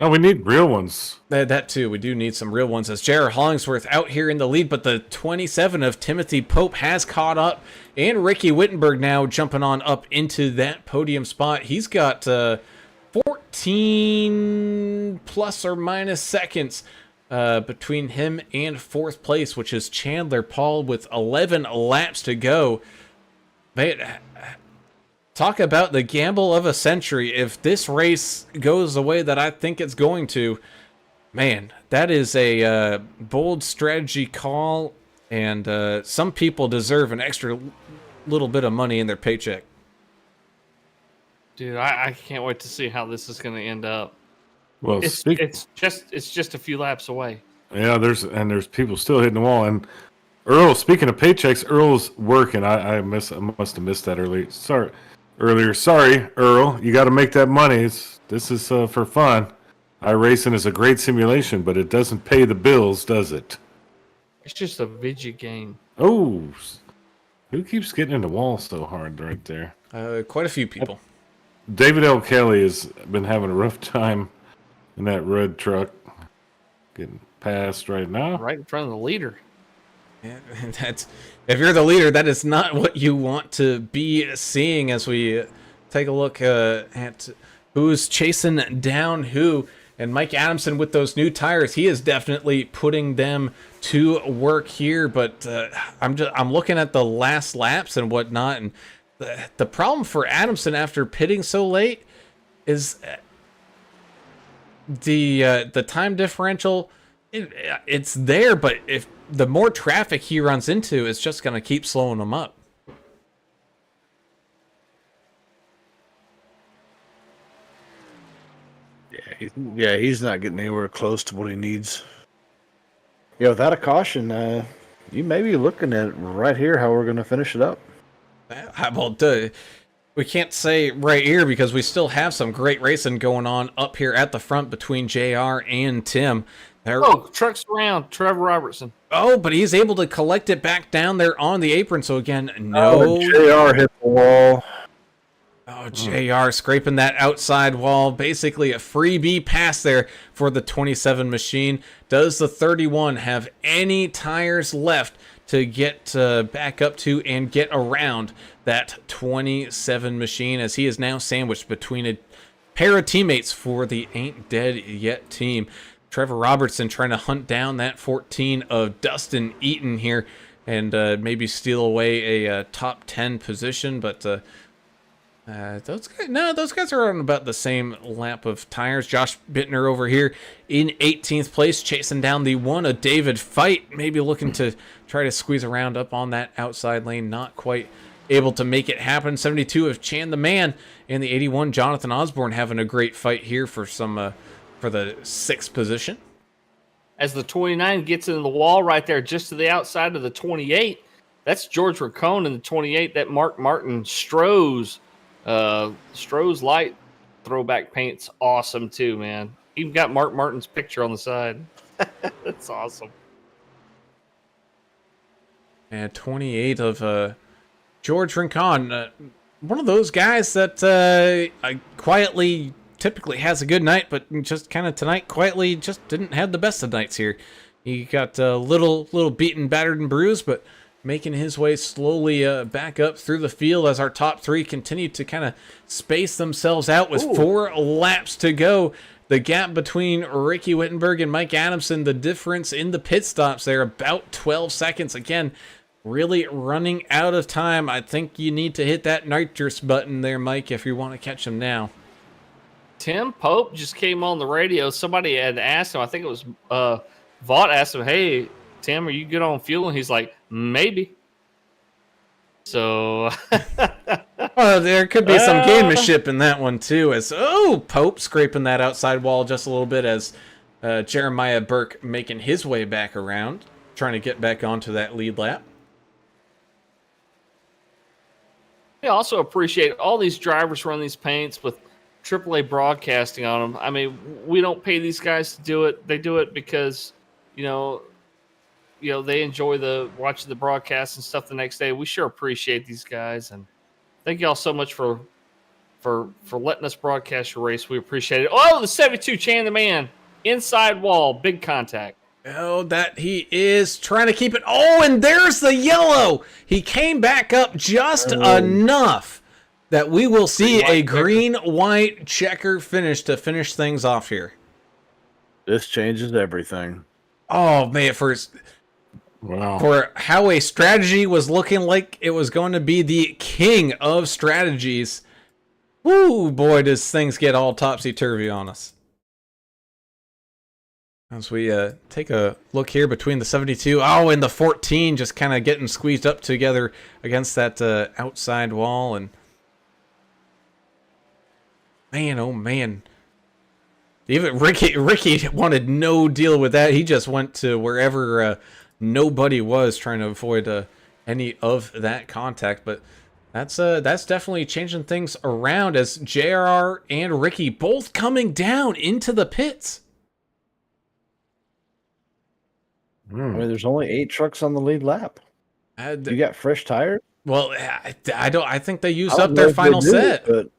No, we need real ones. That too. We do need some real ones. As Jared Hollingsworth out here in the lead, but the 27 of Timothy Pope has caught up, and Ricky Wittenberg now jumping on up into that podium spot. He's got 14 plus or minus seconds between him and fourth place, which is Chandler Paul with 11 laps to go. Man, talk about the gamble of a century. If this race goes the way that I think it's going to, man, that is a bold strategy call, and some people deserve an extra little bit of money in their paycheck. Dude, I can't wait to see how this is going to end up. Well, It's just a few laps away. yeah, there's people still hitting the wall. And Earl, speaking of paychecks, Earl's working. I must have missed that earlier. Sorry, Earl. You got to make that money. This is for fun. iRacing is a great simulation, but it doesn't pay the bills, does it? It's just a video game. Oh, who keeps getting in the wall so hard right there? Quite a few people. David L. Kelly has been having a rough time in that red truck, getting passed right now. Right in front of the leader. Yeah, and that's, if you're the leader, that is not what you want to be seeing as we take a look at who's chasing down who. And Mike Adamson with those new tires, he is definitely putting them to work here. But I'm looking at the last laps and whatnot, and the problem for Adamson after pitting so late is the time differential. It's there, but if the more traffic he runs into, it's just going to keep slowing him up. Yeah, he's not getting anywhere close to what he needs. Yeah, without a caution, you may be looking at right here how we're going to finish it up. Well, we can't say right here because we still have some great racing going on up here at the front between JR and Tim. Truck's around. Trevor Robertson. Oh, but he's able to collect it back down there on the apron. So again, no. JR hit the wall. Oh, JR scraping that outside wall. Basically a freebie pass there for the 27 machine. Does the 31 have any tires left to get back up to and get around that 27 machine, as he is now sandwiched between a pair of teammates for the Ain't Dead Yet team? Trevor Robertson trying to hunt down that 14 of Dustin Eaton here and maybe steal away a top 10 position, but those guys are on about the same lap of tires. Josh Bittner over here in 18th place, chasing down the one of David Fight, maybe looking to try to squeeze around up on that outside lane, not quite able to make it happen. 72 of Chan the Man, and the 81 Jonathan Osborne having a great fight here for some for the 6th position. As the 29 gets into the wall right there, just to the outside of the 28, that's George Racone in the 28. That Mark Martin Stroh's light throwback paint's awesome too, man. Even got Mark Martin's picture on the side. That's awesome. And 28 of George Rincon, one of those guys that quietly typically has a good night, but just kind of tonight quietly just didn't have the best of nights here. He got a little beaten, battered, and bruised, but making his way slowly back up through the field as our top 3 continue to kind of space themselves out with 4 laps to go. The gap between Ricky Wittenberg and Mike Adamson, the difference in the pit stops there, about 12 seconds. Again, really running out of time. I think you need to hit that nitrous button there, Mike, if you want to catch him now. Tim Pope just came on the radio. Somebody had asked him, I think it was Vaught asked him, "Hey, Tim, are you good on fuel?" And he's like, "Maybe." So there could be some gamemanship in that one too, as Pope scraping that outside wall just a little bit, as Jeremiah Burke making his way back around, trying to get back onto that lead lap. I also appreciate all these drivers run these paints with AAA broadcasting on them. I mean, we don't pay these guys to do it. They do it because, you know, they enjoy watching the broadcast and stuff the next day. We sure appreciate these guys, and thank y'all so much for for letting us broadcast your race. We appreciate it. Oh, the 72 Chan the Man. Inside wall. Big contact. Oh, that he is trying to keep it. Oh, and there's the yellow. He came back up just enough that we will see a green-white checker finish to finish things off here. This changes everything. Oh, man, Wow. for how a strategy was looking like it was going to be the king of strategies. Woo, boy, does things get all topsy-turvy on us. As we take a look here between the 72, and the 14 just kind of getting squeezed up together against that outside wall. And man, oh man. Even Ricky wanted no deal with that. He just went to wherever nobody was, trying to avoid any of that contact. But that's definitely changing things around as JR and Ricky both coming down into the pits. I mean, there's only 8 trucks on the lead lap. You got fresh tires? Well, I think they used I up don't their know if they final do, set. but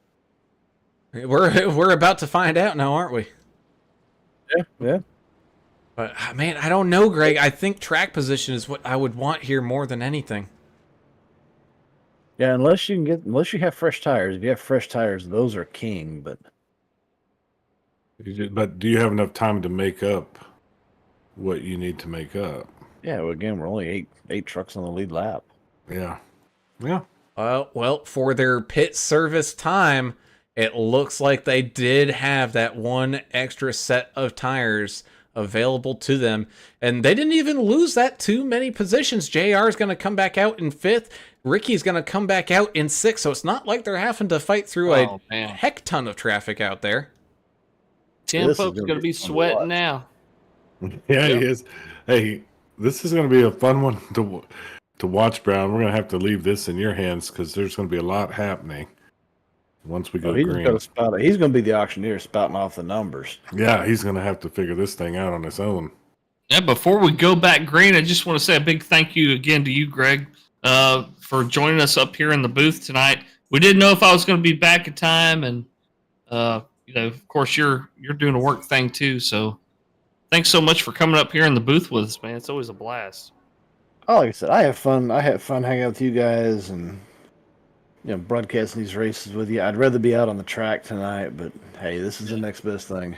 We're about to find out now, aren't we? yeah. But man, I don't know, Greg. I think track position is what I would want here more than anything. Yeah, unless you have fresh tires. If you have fresh tires, those are king. But do you have enough time to make up what you need to make up? yeah, well, again, we're only eight trucks on the lead lap. Yeah. Well, for their pit service time, it looks like they did have that one extra set of tires available to them, and they didn't even lose that too many positions. JR is going to come back out in 5th. Ricky's going to come back out in 6th, so it's not like they're having to fight through a heck ton of traffic out there. Tim Pope's going to be sweating now. Yeah, he is. Hey, this is going to be a fun one to watch, Brown. We're going to have to leave this in your hands because there's going to be a lot happening once we go green. He's going to be the auctioneer spouting off the numbers. Yeah, he's going to have to figure this thing out on his own. Yeah, before we go back green, I just want to say a big thank you again to you, Greg, for joining us up here in the booth tonight. We didn't know if I was going to be back in time, and of course, you're doing a work thing too. So, thanks so much for coming up here in the booth with us, man. It's always a blast. Oh, like I said, I have fun. I have fun hanging out with you guys and broadcasting these races with you. I'd rather be out on the track tonight, but hey, this is the next best thing.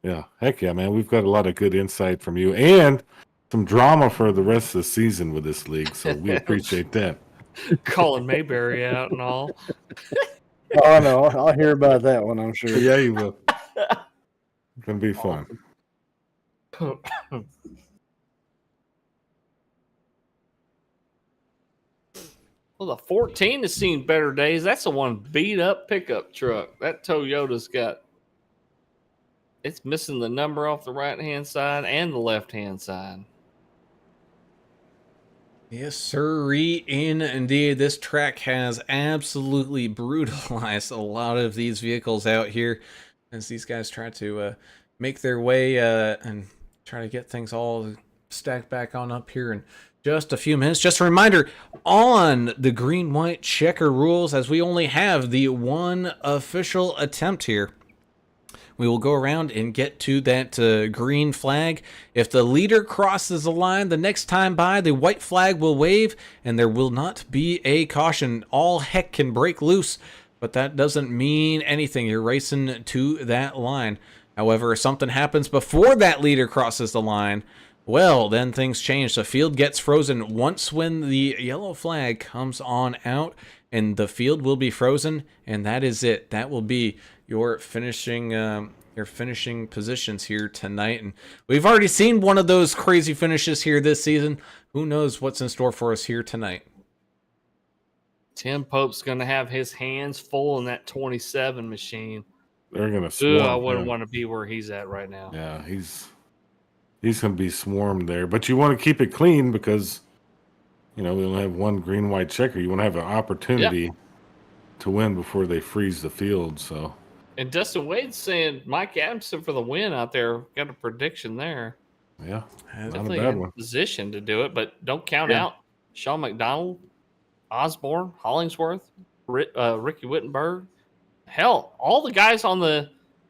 Yeah, heck yeah, man. We've got a lot of good insight from you and some drama for the rest of the season with this league, so we appreciate that. Calling Mayberry out and all. Oh, no, I'll hear about that one, I'm sure. Yeah, you will. It's going to be fun. Well, the 14 has seen better days. That's the one beat up pickup truck. That Toyota's it's missing the number off the right-hand side and the left-hand side. Yes, sirree, indeed. This track has absolutely brutalized a lot of these vehicles out here as these guys try to make their way and try to get things all stacked back on up here in just a few minutes. Just a reminder on the green-white checker rules, as we only have the one official attempt here. We will go around and get to that green flag. If the leader crosses the line the next time by, the white flag will wave, and there will not be a caution. All heck can break loose, but that doesn't mean anything. You're racing to that line. However, if something happens before that leader crosses the line, well, then things change. The field gets frozen once when the yellow flag comes on out, and the field will be frozen, and that is it. That will be your finishing positions here tonight. And we've already seen one of those crazy finishes here this season. Who knows what's in store for us here tonight? Tim Pope's going to have his hands full in that 27 machine. They're going to swarm. I wouldn't want to be where he's at right now. Yeah, he's going to be swarmed there. But you want to keep it clean because, we only have one green-white checker. You want to have an opportunity to win before they freeze the field. So. And Dustin Wade's saying Mike Adamson for the win out there. Got a prediction there. Yeah, definitely in a position to do it, but don't count out Sean McDonald, Osborne, Hollingsworth. Ricky Wittenberg. Hell, all the guys on the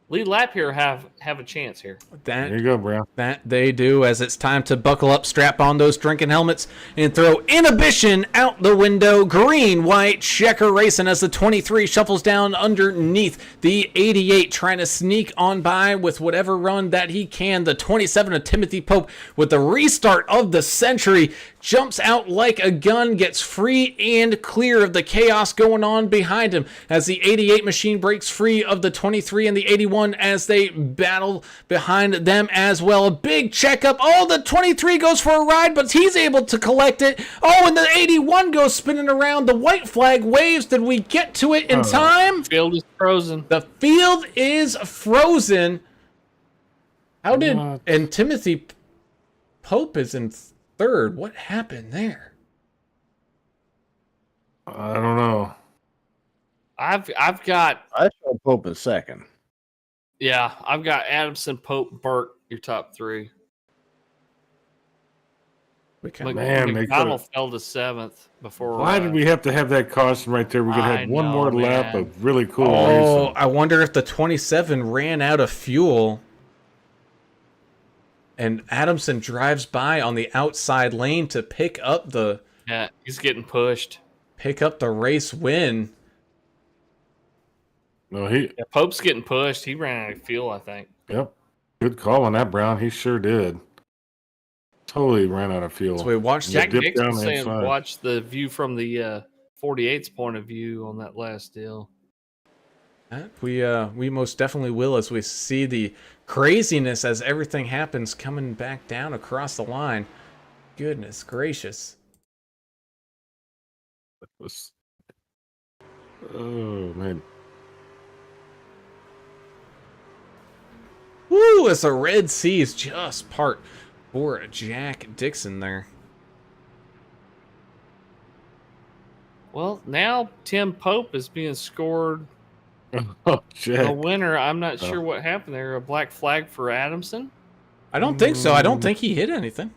lead lap here have a chance here. There you go, Brown. That they do, as it's time to buckle up, strap on those drinking helmets, and throw inhibition out the window. Green, white, checker racing as the 23 shuffles down underneath the 88, trying to sneak on by with whatever run that he can. The 27 of Timothy Pope with the restart of the century jumps out like a gun, gets free and clear of the chaos going on behind him as the 88 machine breaks free of the 23 and the 81 as they battle behind them as well. A big checkup. Oh, the 23 goes for a ride, but he's able to collect it. Oh, and the 81 goes spinning around. The white flag waves. Did we get to it in time? Field is frozen. The field is frozen. How did... What? And Timothy Pope is in third. What happened there? I don't know. I've got I saw Pope in second. I've got Adamson, Pope, Burt, your top three. We kind Man, they McDonald fell to seventh before. Why did we have to have that caution right there? We could I have one know, more lap man. of really cool Oh, racing. I wonder if the 27 ran out of fuel. And Adamson drives by on the outside lane to pick up the he's getting pushed. race win. No, he. Yeah, Pope's getting pushed. He ran out of fuel, I think. Yep. Good call on that, Brown. He sure did. Totally ran out of fuel. So we watched Jack dipped Dixon down the saying inside. watch the view from the 48's point of view on that last deal. that. We most definitely will as we see the craziness as everything happens coming back down across the line. Goodness gracious. Oh, man. Woo! As the Red Seas just part for Jack Dixon there. Well, now Tim Pope is being scored Oh, the Jack. winner. I'm not sure what happened there. A black flag for Adamson. I don't think so. I don't think he hit anything. I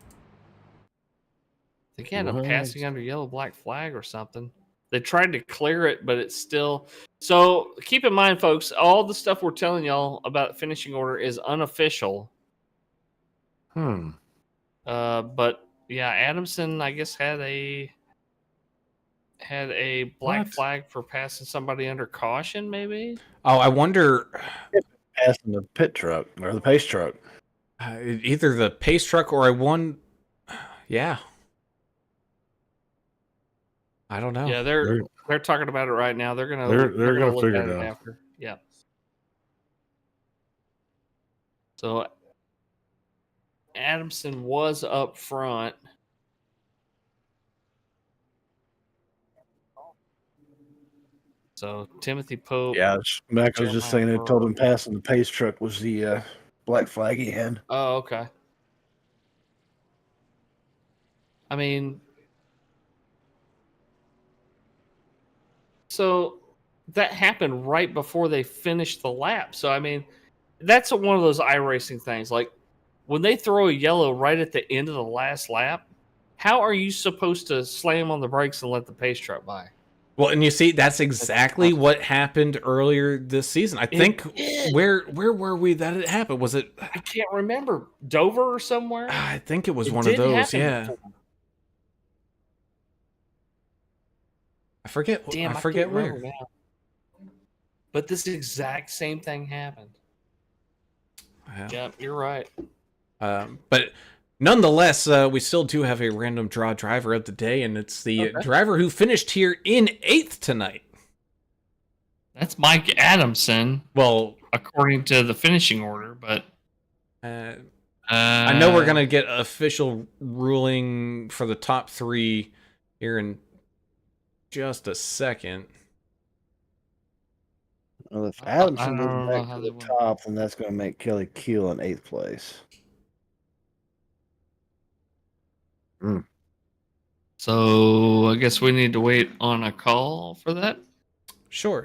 think he had a What? passing under yellow black flag or something. They tried to clear it, but it's still. So keep in mind, folks, all the stuff we're telling y'all about finishing order is unofficial. But yeah, Adamson, I guess, had a black What? flag for passing somebody under caution, maybe. Oh, I wonder Passing the pit truck or the pace truck. either the pace truck or yeah. I don't know. Yeah, they're talking about it right now. They're gonna look figure at it out. after. Yeah. So Adamson was up front. So Timothy Pope. Yeah, Max was just saying they told him passing the pace truck was the black flag he had. Oh, okay. I mean, so that happened right before they finished the lap. So, I mean, that's one of those iRacing things. Like, when they throw a yellow right at the end of the last lap, how are you supposed to slam on the brakes and let the pace truck by? Well, and you see, that's exactly what happened earlier this season. I think did. where were we that it happened? Was it? I can't remember. Dover or somewhere? I think it was It one of did those. happen Yeah, before. I forget. Damn, I forget can't where. remember now. But this exact same thing happened. Yeah. Yep, you're right. But nonetheless, we still do have a random draw driver of the day, and it's the driver who finished here in 8th tonight. That's Mike Adamson, Well, according to the finishing order, but I know we're going to get official ruling for the top 3 here in just a second. Well, if Adamson don't goes know back how to they the went. top, then that's going to make Kelly Keel in 8th place. So I guess we need to wait on a call for that. Sure.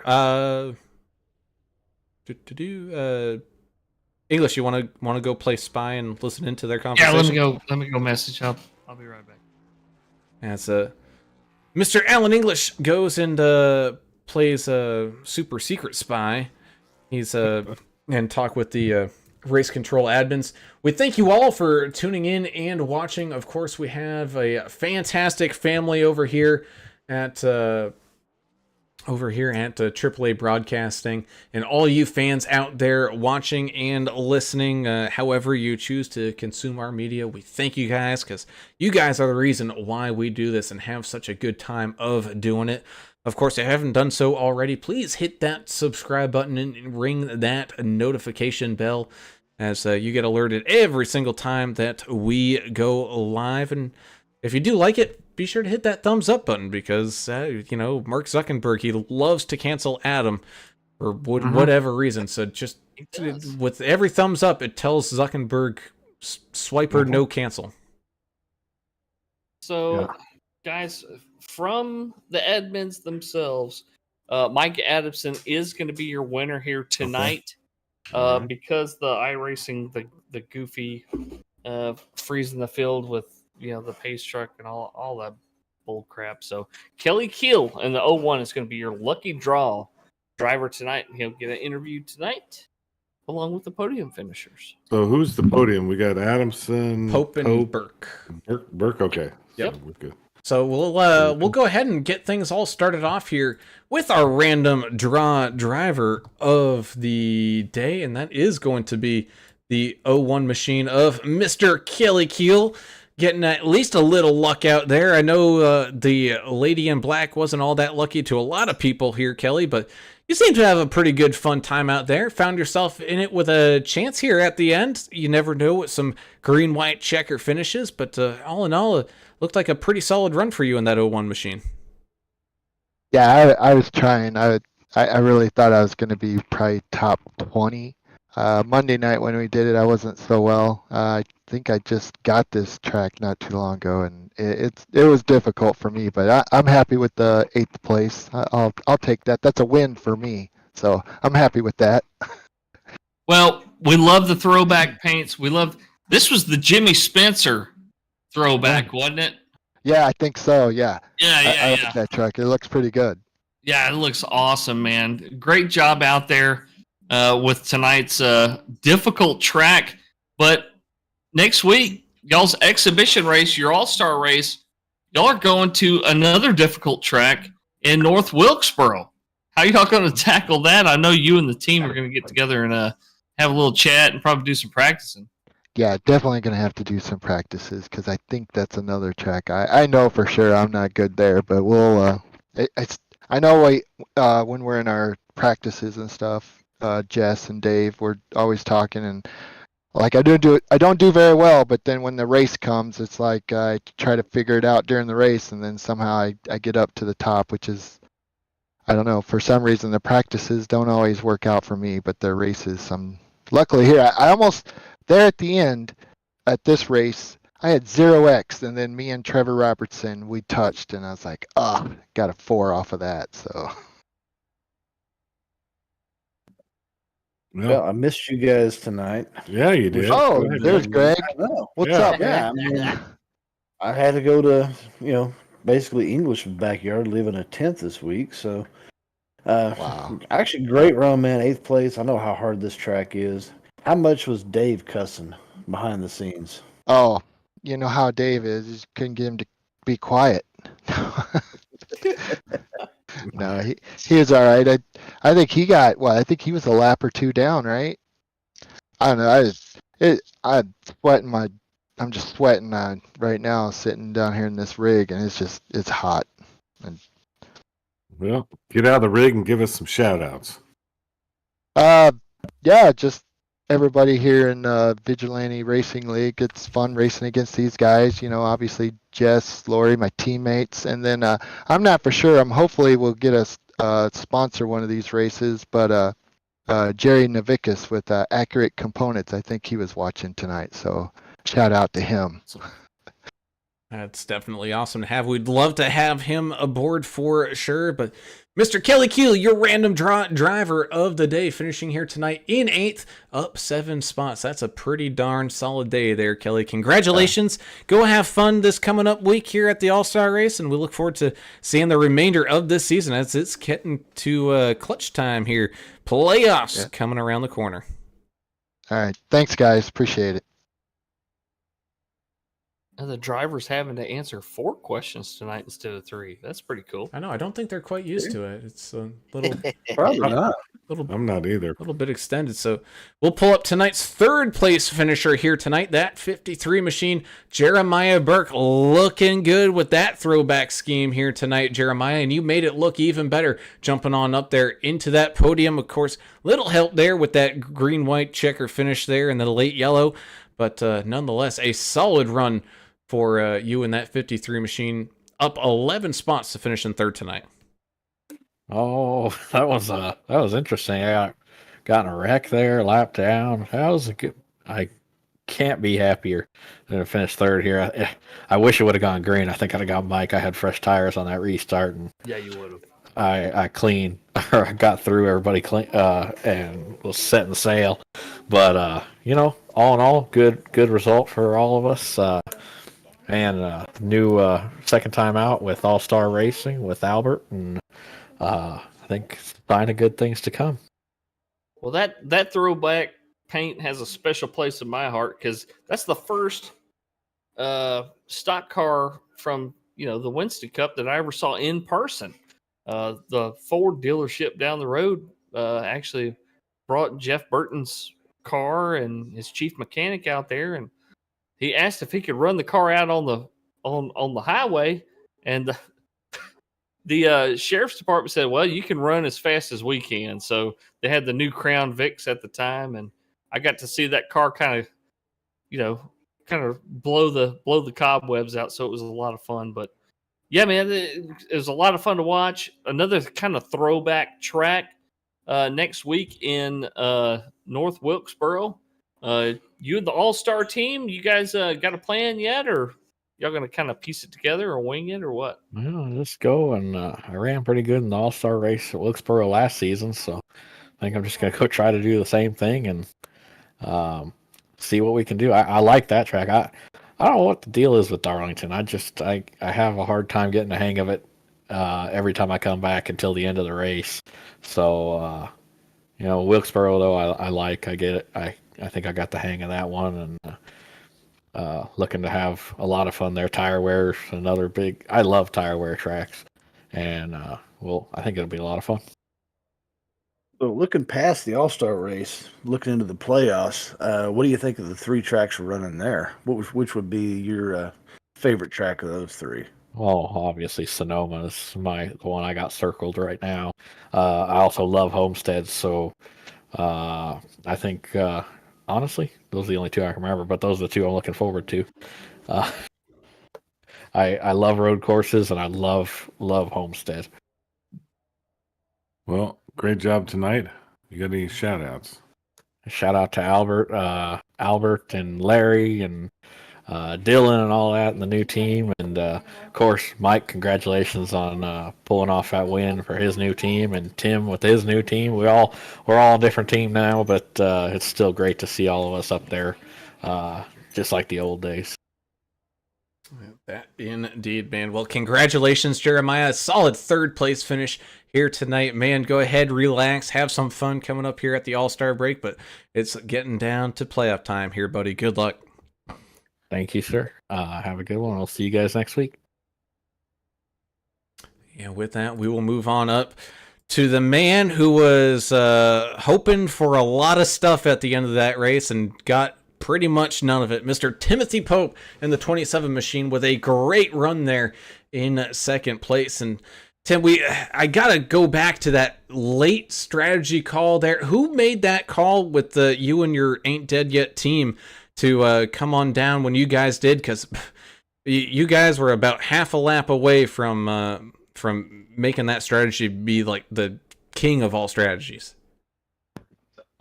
English, you want to go play spy and listen into their Yeah, conversation? let me go message up. I'll be right back. As Mr. Alan English goes into plays a super secret spy. He's and talk with the race control admins. We thank you all for tuning in and watching. Of course, we have a fantastic family over here at AAA Broadcasting, and all you fans out there watching and listening, however you choose to consume our media, we thank you guys, because you guys are the reason why we do this and have such a good time of doing it. Of course, if you haven't done so already, please hit that subscribe button and ring that notification bell, as you get alerted every single time that we go live. And if you do like it, be sure to hit that thumbs up button, because, Mark Zuckerberg, he loves to cancel Adam for whatever reason. So just with every thumbs up, it tells Zuckerberg, swiper, no cancel. So, guys, from the admins themselves, Mike Adamson is going to be your winner here tonight. Alright. Because the iRacing, the goofy freezing the field with the pace truck and all that bull crap. So Kelly Keel in the 01 is going to be your lucky draw driver tonight, and he'll get an interview tonight along with the podium finishers. So who's the podium? We got Adamson, Pope and Burke. Burke. Okay. Yep. So we're good. So we'll go ahead and get things all started off here with our random draw driver of the day, and that is going to be the 01 machine of Mr. Kelly Keel, getting at least a little luck out there. I know the lady in black wasn't all that lucky to a lot of people here, Kelly, but you seem to have a pretty good fun time out there. Found yourself in it with a chance here at the end. You never know what some green-white checker finishes, but all in all, it looked like a pretty solid run for you in that 01 machine. Yeah, I was trying. I really thought I was going to be probably top 20. Monday night when we did it, I wasn't so well. I think I just got this track not too long ago, and it was difficult for me. But I'm happy with the 8th place. I'll take that. That's a win for me. So I'm happy with that. Well, we love the throwback paints. This was the Jimmy Spencer throwback, wasn't it? Yeah, I think so. Yeah. I Yeah. like that truck. It looks pretty good. Yeah, it looks awesome, man. Great job out there with tonight's difficult track. But next week, y'all's exhibition race, your all-star race, y'all are going to another difficult track in North Wilkesboro. How y'all going to tackle that? I know you and the team are going to get together and have a little chat and probably do some practicing. Yeah, definitely going to have to do some practices, because I think that's another track. I know for sure I'm not good there, but we'll. I know when we're in our practices and stuff, Jess and Dave, we're always talking, and like I don't do very well, but then when the race comes, it's like I try to figure it out during the race, and then somehow I get up to the top, which is, I don't know, for some reason the practices don't always work out for me, but the races, luckily here, I almost, there at the end, at this race, I had 0x, and then me and Trevor Robertson, we touched, and I was like, got a 4 off of that, so. Well, I missed you guys tonight. Yeah, you did. Oh, Go ahead, there's man. Greg. I know. What's Yeah. up, Yeah, man? I had to go to, basically English's backyard, living a 10th this week. So, Wow. actually, great run, man. 8th place. I know how hard this track is. How much was Dave cussing behind the scenes? Oh, you know how Dave is. You just couldn't get him to be quiet. No, he was all right. I think he got, I think he was a lap or 2 down, right? I don't know. I'm just sweating right now, sitting down here in this rig, and it's hot. And Well, get out of the rig and give us some shout outs. yeah, just everybody here in Vigilante Racing League. It's fun racing against these guys. Obviously Jess, Lori, my teammates, and then I'm not for sure. Hopefully we'll get us sponsor one of these races, but Jerry Navikas with Accurate Components. I think he was watching tonight, so shout out to him. That's definitely awesome to have. We'd love to have him aboard for sure. But Mr. Kelly Keel, your random driver of the day, finishing here tonight in 8th, up 7 spots. That's a pretty darn solid day there, Kelly. Congratulations. Go have fun this coming up week here at the All-Star Race, and we look forward to seeing the remainder of this season as it's getting to clutch time here. Playoffs coming around the corner. All right. Thanks, guys. Appreciate it. And the driver's having to answer 4 questions tonight instead of 3. That's pretty cool. I know. I don't think they're quite used to it. It's a little, Probably not. I'm not either. little bit extended. So we'll pull up tonight's 3rd place finisher here tonight. That 53 machine, Jeremiah Burke, looking good with that throwback scheme here tonight, Jeremiah. And you made it look even better, jumping on up there into that podium. Of course, little help there with that green-white checker finish there and the late yellow. But nonetheless, a solid run for you in that 53 machine, up 11 spots to finish in 3rd tonight. Oh, that was interesting. I got in a wreck there, lap down. That was a good. I can't be happier than to finish 3rd here. I wish it would have gone green. I think I'd have got Mike. I had fresh tires on that restart, and Yeah, you would have. I clean or I got through everybody clean and was setting sail. But all in all, good result for all of us. And new second time out with All Star Racing with Albert, and I think sign of good things to come. Well, that throwback paint has a special place in my heart because that's the first stock car from the Winston Cup that I ever saw in person. The Ford dealership down the road actually brought Jeff Burton's car and his chief mechanic out there, and he asked if he could run the car out on the highway, and the sheriff's department said, "Well, you can run as fast as we can." So they had the new Crown Vics at the time, and I got to see that car kind of blow the cobwebs out. So it was a lot of fun. But yeah, man, it was a lot of fun to watch. Another kind of throwback track next week in North Wilkesboro. You and the All-Star team, you guys got a plan yet, or y'all going to kind of piece it together or wing it or what? Well, let's go. And I ran pretty good in the All-Star race at Wilkesboro last season, so I think I'm just going to go try to do the same thing and see what we can do. I like that track. I don't know what the deal is with Darlington. I have a hard time getting the hang of it every time I come back until the end of the race. So, Wilkesboro, though, I get it. I think I got the hang of that one, and looking to have a lot of fun there. Tire wear's another big. I love tire wear tracks, and I think it'll be a lot of fun. So looking past the All-Star race, looking into the playoffs, what do you think of the 3 tracks we're running there? Which would be your favorite track of those 3? Well, obviously Sonoma is the one I got circled right now. I also love Homestead, so I think honestly those are the only 2 I can remember. But those are the 2 I'm looking forward to. I love road courses, and I love Homestead. Well, great job tonight. You got any shout outs? Shout out to Albert and Larry and Dylan and all that and the new team. And of course, Mike, congratulations on pulling off that win for his new team, and Tim with his new team. We're all a different team now, but it's still great to see all of us up there, just like the old days. That indeed, man. Well, congratulations, Jeremiah. A solid 3rd place finish here tonight, man. Go ahead, relax, have some fun coming up here at the All-Star break, but it's getting down to playoff time here, buddy. Good luck. Thank you, sir. Have a good one. I'll see you guys next week. And with that, we will move on up to the man who was hoping for a lot of stuff at the end of that race and got pretty much none of it. Mr. Timothy Pope in the 27 machine with a great run there in 2nd place. And Tim, I gotta go back to that late strategy call there. Who made that call with you and your Ain't Dead Yet team to come on down when you guys did? Because you guys were about half a lap away from making that strategy be like the king of all strategies.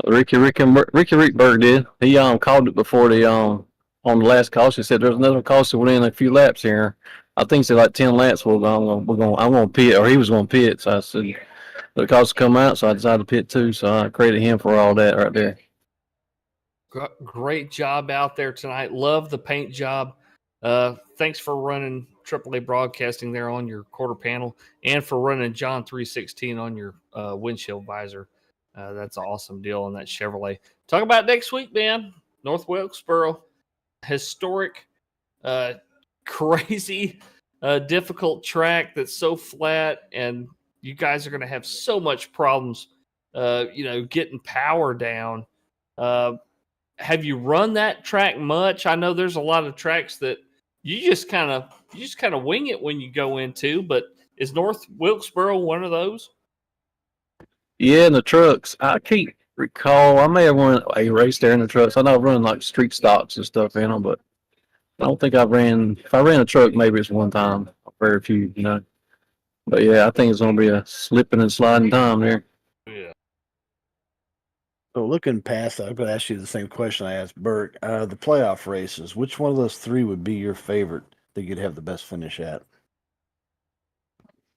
Ricky Rickberg did. He called it before the on the last call. She said there's another caution within a few laps here. I think it's like 10 laps. I'm going to pit, or he was going to pit. So I said the caution come out, so I decided to pit too. So I credit him for all that right there. Great job out there tonight. Love the paint job. Thanks for running AAA Broadcasting there on your quarter panel, and for running John 316 on your windshield visor. That's an awesome deal on that Chevrolet. Talk about next week, man. North Wilkesboro, historic, crazy, difficult track that's so flat, and you guys are going to have so much problems, getting power down. Have you run that track much? I know there's a lot of tracks that you just kind of wing it when you go into, but is North Wilkesboro one of those? Yeah, in the trucks. I can't recall. I may have run a race there in the trucks. I know I've run like street stocks and stuff in them, but I don't think I've ran. If I ran a truck, maybe it's one time. Very few, But yeah, I think it's going to be a slipping and sliding time there. Yeah. So looking past that, I'm going to ask you the same question I asked Burke. The playoff races, which one of those three would be your favorite that you'd have the best finish at?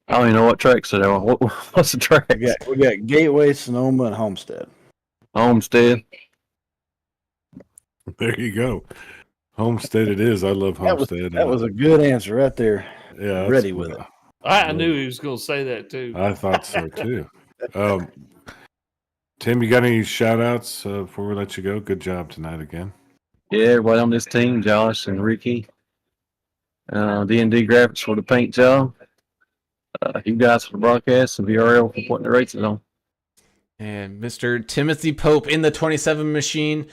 I don't even know what tracks it are. What's the track? We got Gateway, Sonoma, and Homestead. Homestead. There you go. Homestead it is. I love Homestead. That was a good answer right there. Yeah, Ready with it. I knew he was going to say that too. I thought so too. Tim, you got any shout outs before we let you go? Good job tonight again. Yeah, everybody on this team, Josh and Ricky. D&D Graphics for the paint job. You guys for the broadcast, and VRL for putting the races on. And Mr. Timothy Pope in the 27 machine,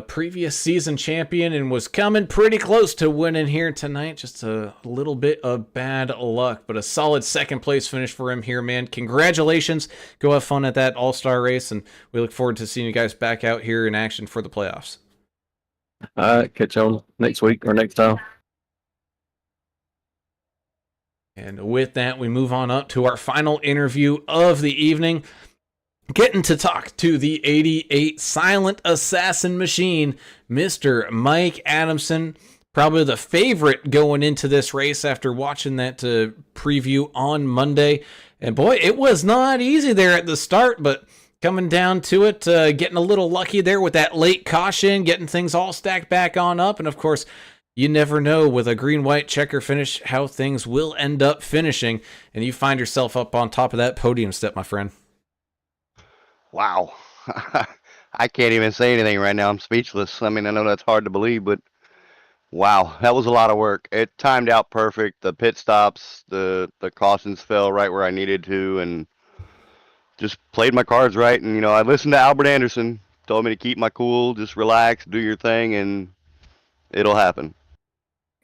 previous season champion, and was coming pretty close to winning here tonight. Just a little bit of bad luck, but a solid second place finish for him here, man. Congratulations. Go have fun at that all-star race, and we look forward to seeing you guys back out here in action for the playoffs. All right, catch y'all next week or next time. And with that, we move on up to our final interview of the evening. Getting to talk to the 88 Silent Assassin Machine, Mr. Mike Adamson. Probably the favorite going into this race after watching that preview on Monday. And boy, it was not easy there at the start, but coming down to it, getting a little lucky there with that late caution, getting things all stacked back on up. And of course, you never know with a green-white checker finish how things will end up finishing, and you find yourself up on top of that podium step, my friend. Wow. I can't even say anything right now. I'm speechless. I mean, I know that's hard to believe, but wow, that was a lot of work. It timed out perfect. The pit stops, the cautions fell right where I needed to, and just played my cards right. And, I listened to Albert Anderson, told me to keep my cool, just relax, do your thing, and it'll happen.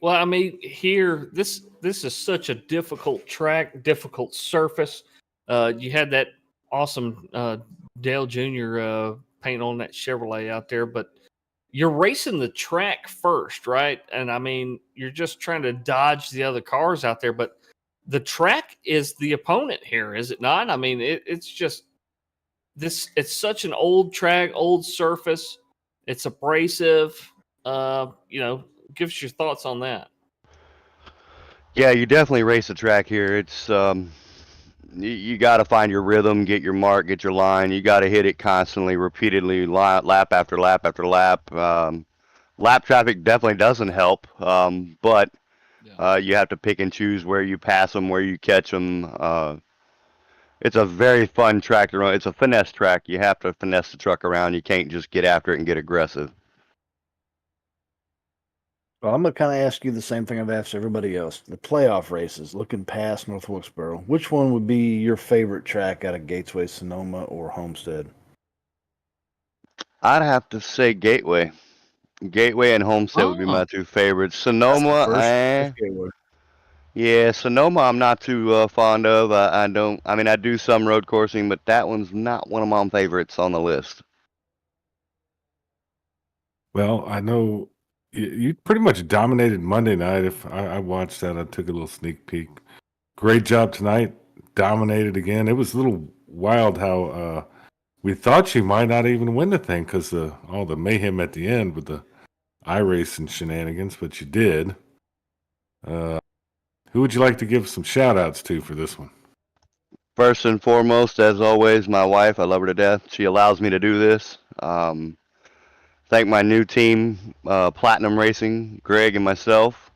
Well, I mean, here, this is such a difficult track, difficult surface. You had that awesome Dale Jr. Paint on that Chevrolet out there, but you're racing the track first, right? And I mean, you're just trying to dodge the other cars out there, but the track is the opponent here, is it not? I mean, it's just this. It's such an old track, old surface. It's abrasive. Give us your thoughts on that. Yeah, you definitely race the track here. It's you got to find your rhythm, get your mark, get your line. You got to hit it constantly, repeatedly, lap after lap after lap. Lap traffic definitely doesn't help, but you have to pick and choose where you pass them, where you catch them. It's a very fun track to run. It's a finesse track. You have to finesse the truck around. You can't just get after it and get aggressive. Well, I'm going to kind of ask you the same thing I've asked everybody else. The playoff races, looking past North Wilkesboro, which one would be your favorite track out of Gateway, Sonoma, or Homestead? I'd have to say Gateway. Gateway and Homestead would be my two favorites. Sonoma, Sonoma I'm not too fond of. I do some road coursing, but that one's not one of my favorites on the list. Well, I know you pretty much dominated Monday night. If I watched that, I took a little sneak peek. Great job tonight. Dominated again. It was a little wild how we thought you might not even win the thing because all the mayhem at the end with the iRacing shenanigans, but you did. Who would you like to give some shout outs to for this one? First and foremost, as always, my wife. I love her to death. She allows me to do this. Thank my new team, Platinum Racing, Greg and myself.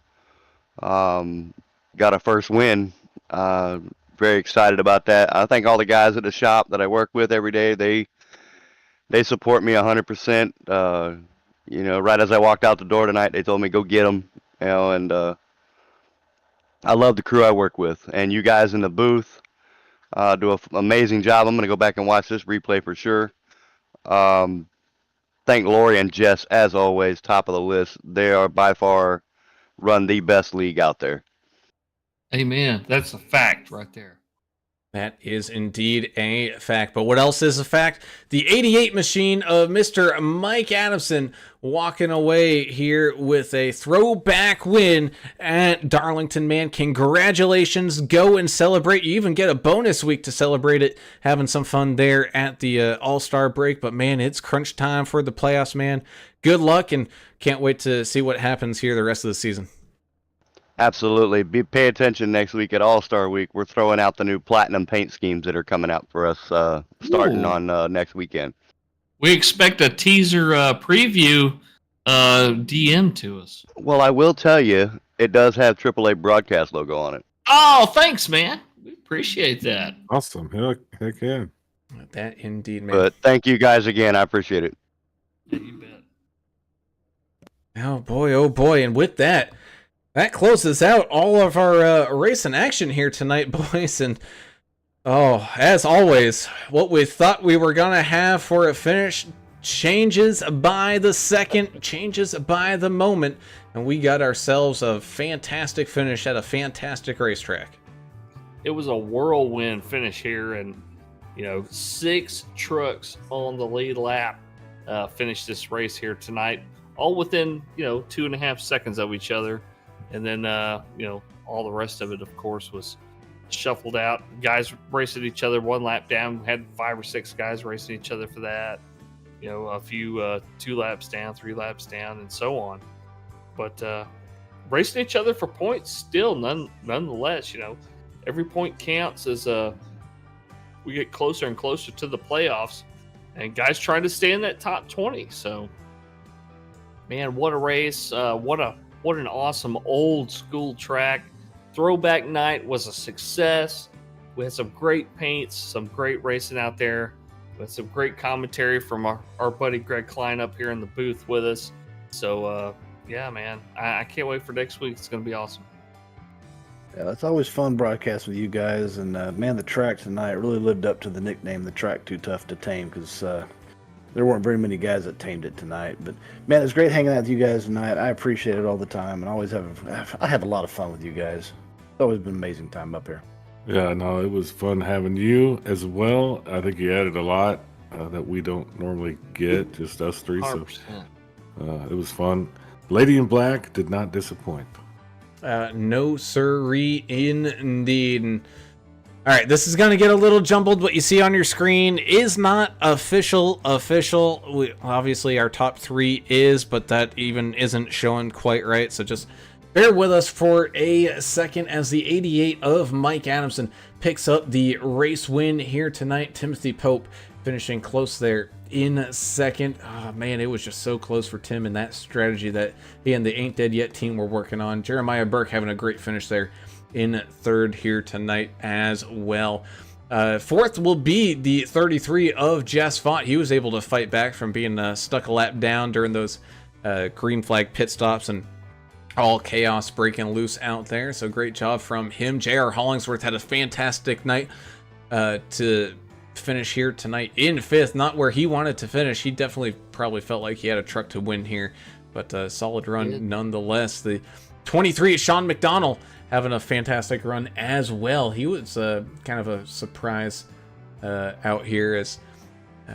Got a first win. Very excited about that. I thank all the guys at the shop that I work with every day. They support me 100%. Right as I walked out the door tonight, they told me go get them. And I love the crew I work with, and you guys in the booth do an amazing job. I'm gonna go back and watch this replay for sure. Thank Lori and Jess, as always, top of the list. They are by far run the best league out there. Amen. That's a fact right there. That is indeed a fact. But what else is a fact? The 88 machine of Mr. Mike Adamson walking away here with a throwback win at Darlington, man. Congratulations. Go and celebrate. You even get a bonus week to celebrate it. Having some fun there at the All-Star break. But, man, it's crunch time for the playoffs, man. Good luck, and can't wait to see what happens here the rest of the season. Absolutely. Pay attention next week at All-Star Week. We're throwing out the new platinum paint schemes that are coming out for us starting on next weekend. We expect a teaser preview DM to us. Well, I will tell you, it does have AAA broadcast logo on it. Oh, thanks, man. We appreciate that. Awesome. Heck yeah. That indeed, man. But thank you guys again. I appreciate it. Yeah, you bet. Oh, boy. And with that closes out all of our race in action here tonight, boys. And, as always, what we thought we were going to have for a finish changes by the second, changes by the moment. And we got ourselves a fantastic finish at a fantastic racetrack. It was a whirlwind finish here, and 6 trucks on the lead lap finished this race here tonight, all within 2.5 seconds of each other. And then, all the rest of it, of course, was shuffled out. Guys racing each other 1 lap down. We had 5 or 6 guys racing each other for that. A few 2 laps down, 3 laps down, and so on. But racing each other for points still, nonetheless, every point counts as we get closer and closer to the playoffs. And guys trying to stay in that top 20. So, man, what a race. What an awesome old school track. Throwback night was a success. We had some great paints, some great racing out there. We had some great commentary from our buddy Greg Klein up here in the booth with us. So, yeah, man, I can't wait for next week. It's going to be awesome. Yeah, it's always fun broadcasting with you guys. And, man, the track tonight really lived up to the nickname, the track too tough to tame, because there weren't very many guys that tamed it tonight. But, man, it's great hanging out with you guys tonight. I appreciate it all the time, and I have a lot of fun with you guys. It's always been an amazing time up here. Yeah, no, it was fun having you as well. I think you added a lot that we don't normally get, just us three. 100%. So it was fun. Lady in Black did not disappoint. No sirree, indeed. And, all right, this is going to get a little jumbled. What you see on your screen is not official. Obviously, our top 3 is, but that even isn't showing quite right. So just bear with us for a second as the 88 of Mike Adamson picks up the race win here tonight. Timothy Pope finishing close there in second. Oh, man, it was just so close for Tim and that strategy that he and the Ain't Dead Yet team were working on. Jeremiah Burke having a great finish there in third here tonight as well. Fourth will be the 33 of Jess Fott. He was able to fight back from being stuck a lap down during those green flag pit stops and all chaos breaking loose out there. So great job from him. J.R. Hollingsworth had a fantastic night to finish here tonight in fifth. Not where he wanted to finish. He definitely probably felt like he had a truck to win here, but a solid run nonetheless. The 23, Sean McDonald, having a fantastic run as well. He was kind of a surprise out here as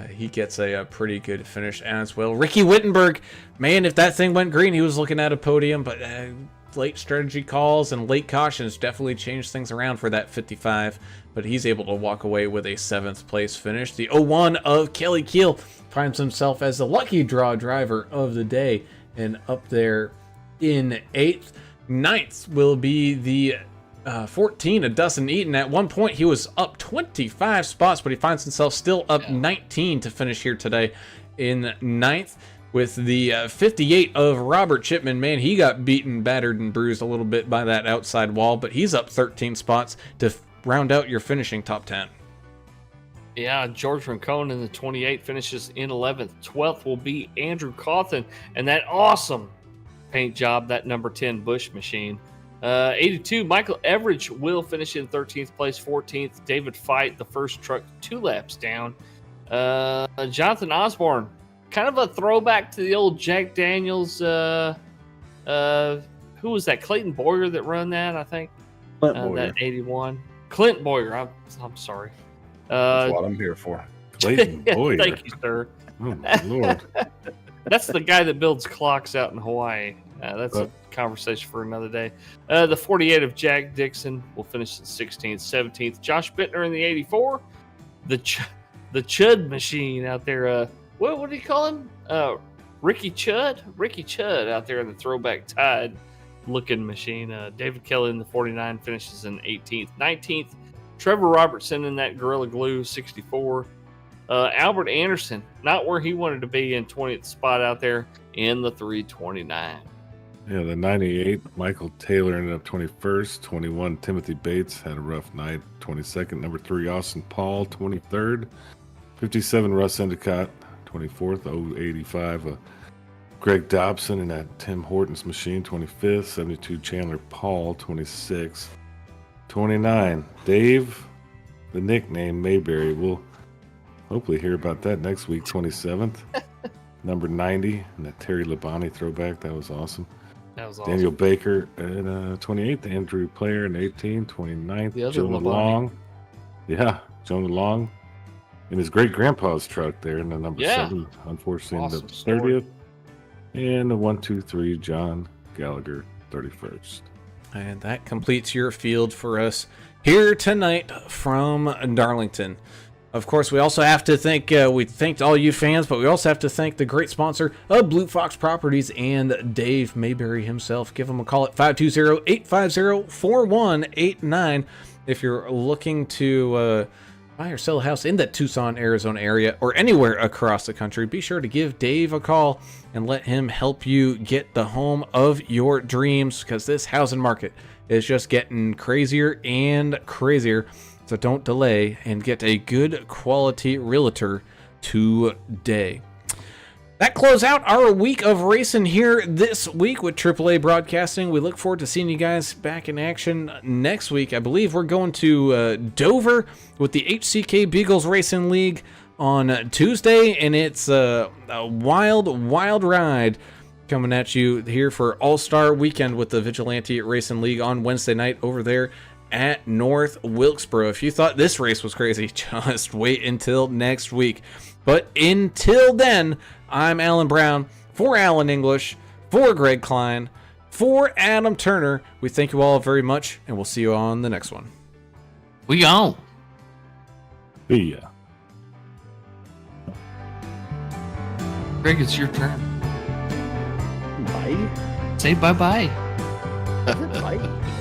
he gets a pretty good finish as well. Ricky Wittenberg, man, if that thing went green, he was looking at a podium, but late strategy calls and late cautions definitely changed things around for that 55, but he's able to walk away with a 7th place finish. The 01 of Kelly Keel finds himself as the lucky draw driver of the day and up there in 8th. 9th will be the 14 of Dustin Eaton. At one point, he was up 25 spots, but he finds himself still up 19 to finish here today in 9th. With the 58 of Robert Chipman. Man, he got beaten, battered, and bruised a little bit by that outside wall, but he's up 13 spots to round out your finishing top 10. Yeah, George Rincon in the 28 finishes in 11th. 12th will be Andrew Cawthon, and that awesome paint job, that number 10 Bush machine. 82, Michael Everidge will finish in 13th place. 14th, David Fight, the first truck 2 laps down. Jonathan Osborne, kind of a throwback to the old Jack Daniels. Who was that? Clayton Boyer that run that, I think. Clint Boyer. That 81. Clint Boyer. I'm sorry. That's what I'm here for. Clayton Boyer. Thank you, sir. Oh my lord. That's the guy that builds clocks out in Hawaii. That's a conversation for another day. The 48 of Jack Dixon will finish in 16th. 17th, Josh Bittner in the 84. The Chud machine out there. What do you call him? Ricky Chud? Ricky Chud out there in the Throwback Tide looking machine. David Kelly in the 49 finishes in 18th. 19th, Trevor Robertson in that Gorilla Glue 64. Albert Anderson, not where he wanted to be, in 20th spot out there in the 329. Yeah, the 98, Michael Taylor ended up 21st. 21, Timothy Bates had a rough night. 22nd, number 3, Austin Paul, 23rd. 57, Russ Endicott, 24th. 085, Greg Dobson in that Tim Hortons machine, 25th. 72, Chandler Paul, 26th. 29, Dave, the nickname Mayberry. We'll hopefully hear about that next week. 27th. Number 90, and that Terry Labonte throwback. That was awesome. That was awesome. Daniel Baker at 28th. Andrew Player in 18th. 29th, Jonah Long. Yeah, Jonah Long. In his great-grandpa's truck there in the number 7. Unfortunately, Awesome in the story. 30th. And the 1, 2, 3, John Gallagher, 31st. And that completes your field for us here tonight from Darlington. Of course, we also have to thank, we thanked all you fans, but we also have to thank the great sponsor of Blue Fox Properties and Dave Mayberry himself. Give him a call at 520-850-4189 if you're looking to buy or sell a house in that Tucson, Arizona area, or anywhere across the country. Be sure to give Dave a call and let him help you get the home of your dreams, because this housing market is just getting crazier and crazier. So don't delay and get a good quality realtor today. That closes out our week of racing here this week with AAA Broadcasting. We look forward to seeing you guys back in action next week. I believe we're going to Dover with the HCK Beagles Racing League on Tuesday, and it's a wild ride coming at you here for All-Star Weekend with the Vigilante Racing League on Wednesday night over there at North Wilkesboro. If you thought this race was crazy, just wait until next week. But until then, I'm Alan Brown, for Alan English, for Greg Klein, for Adam Turner. We thank you all very much, and we'll see you on the next one. We on. See ya. Greg, it's your turn. Bye. Say bye-bye. Bye.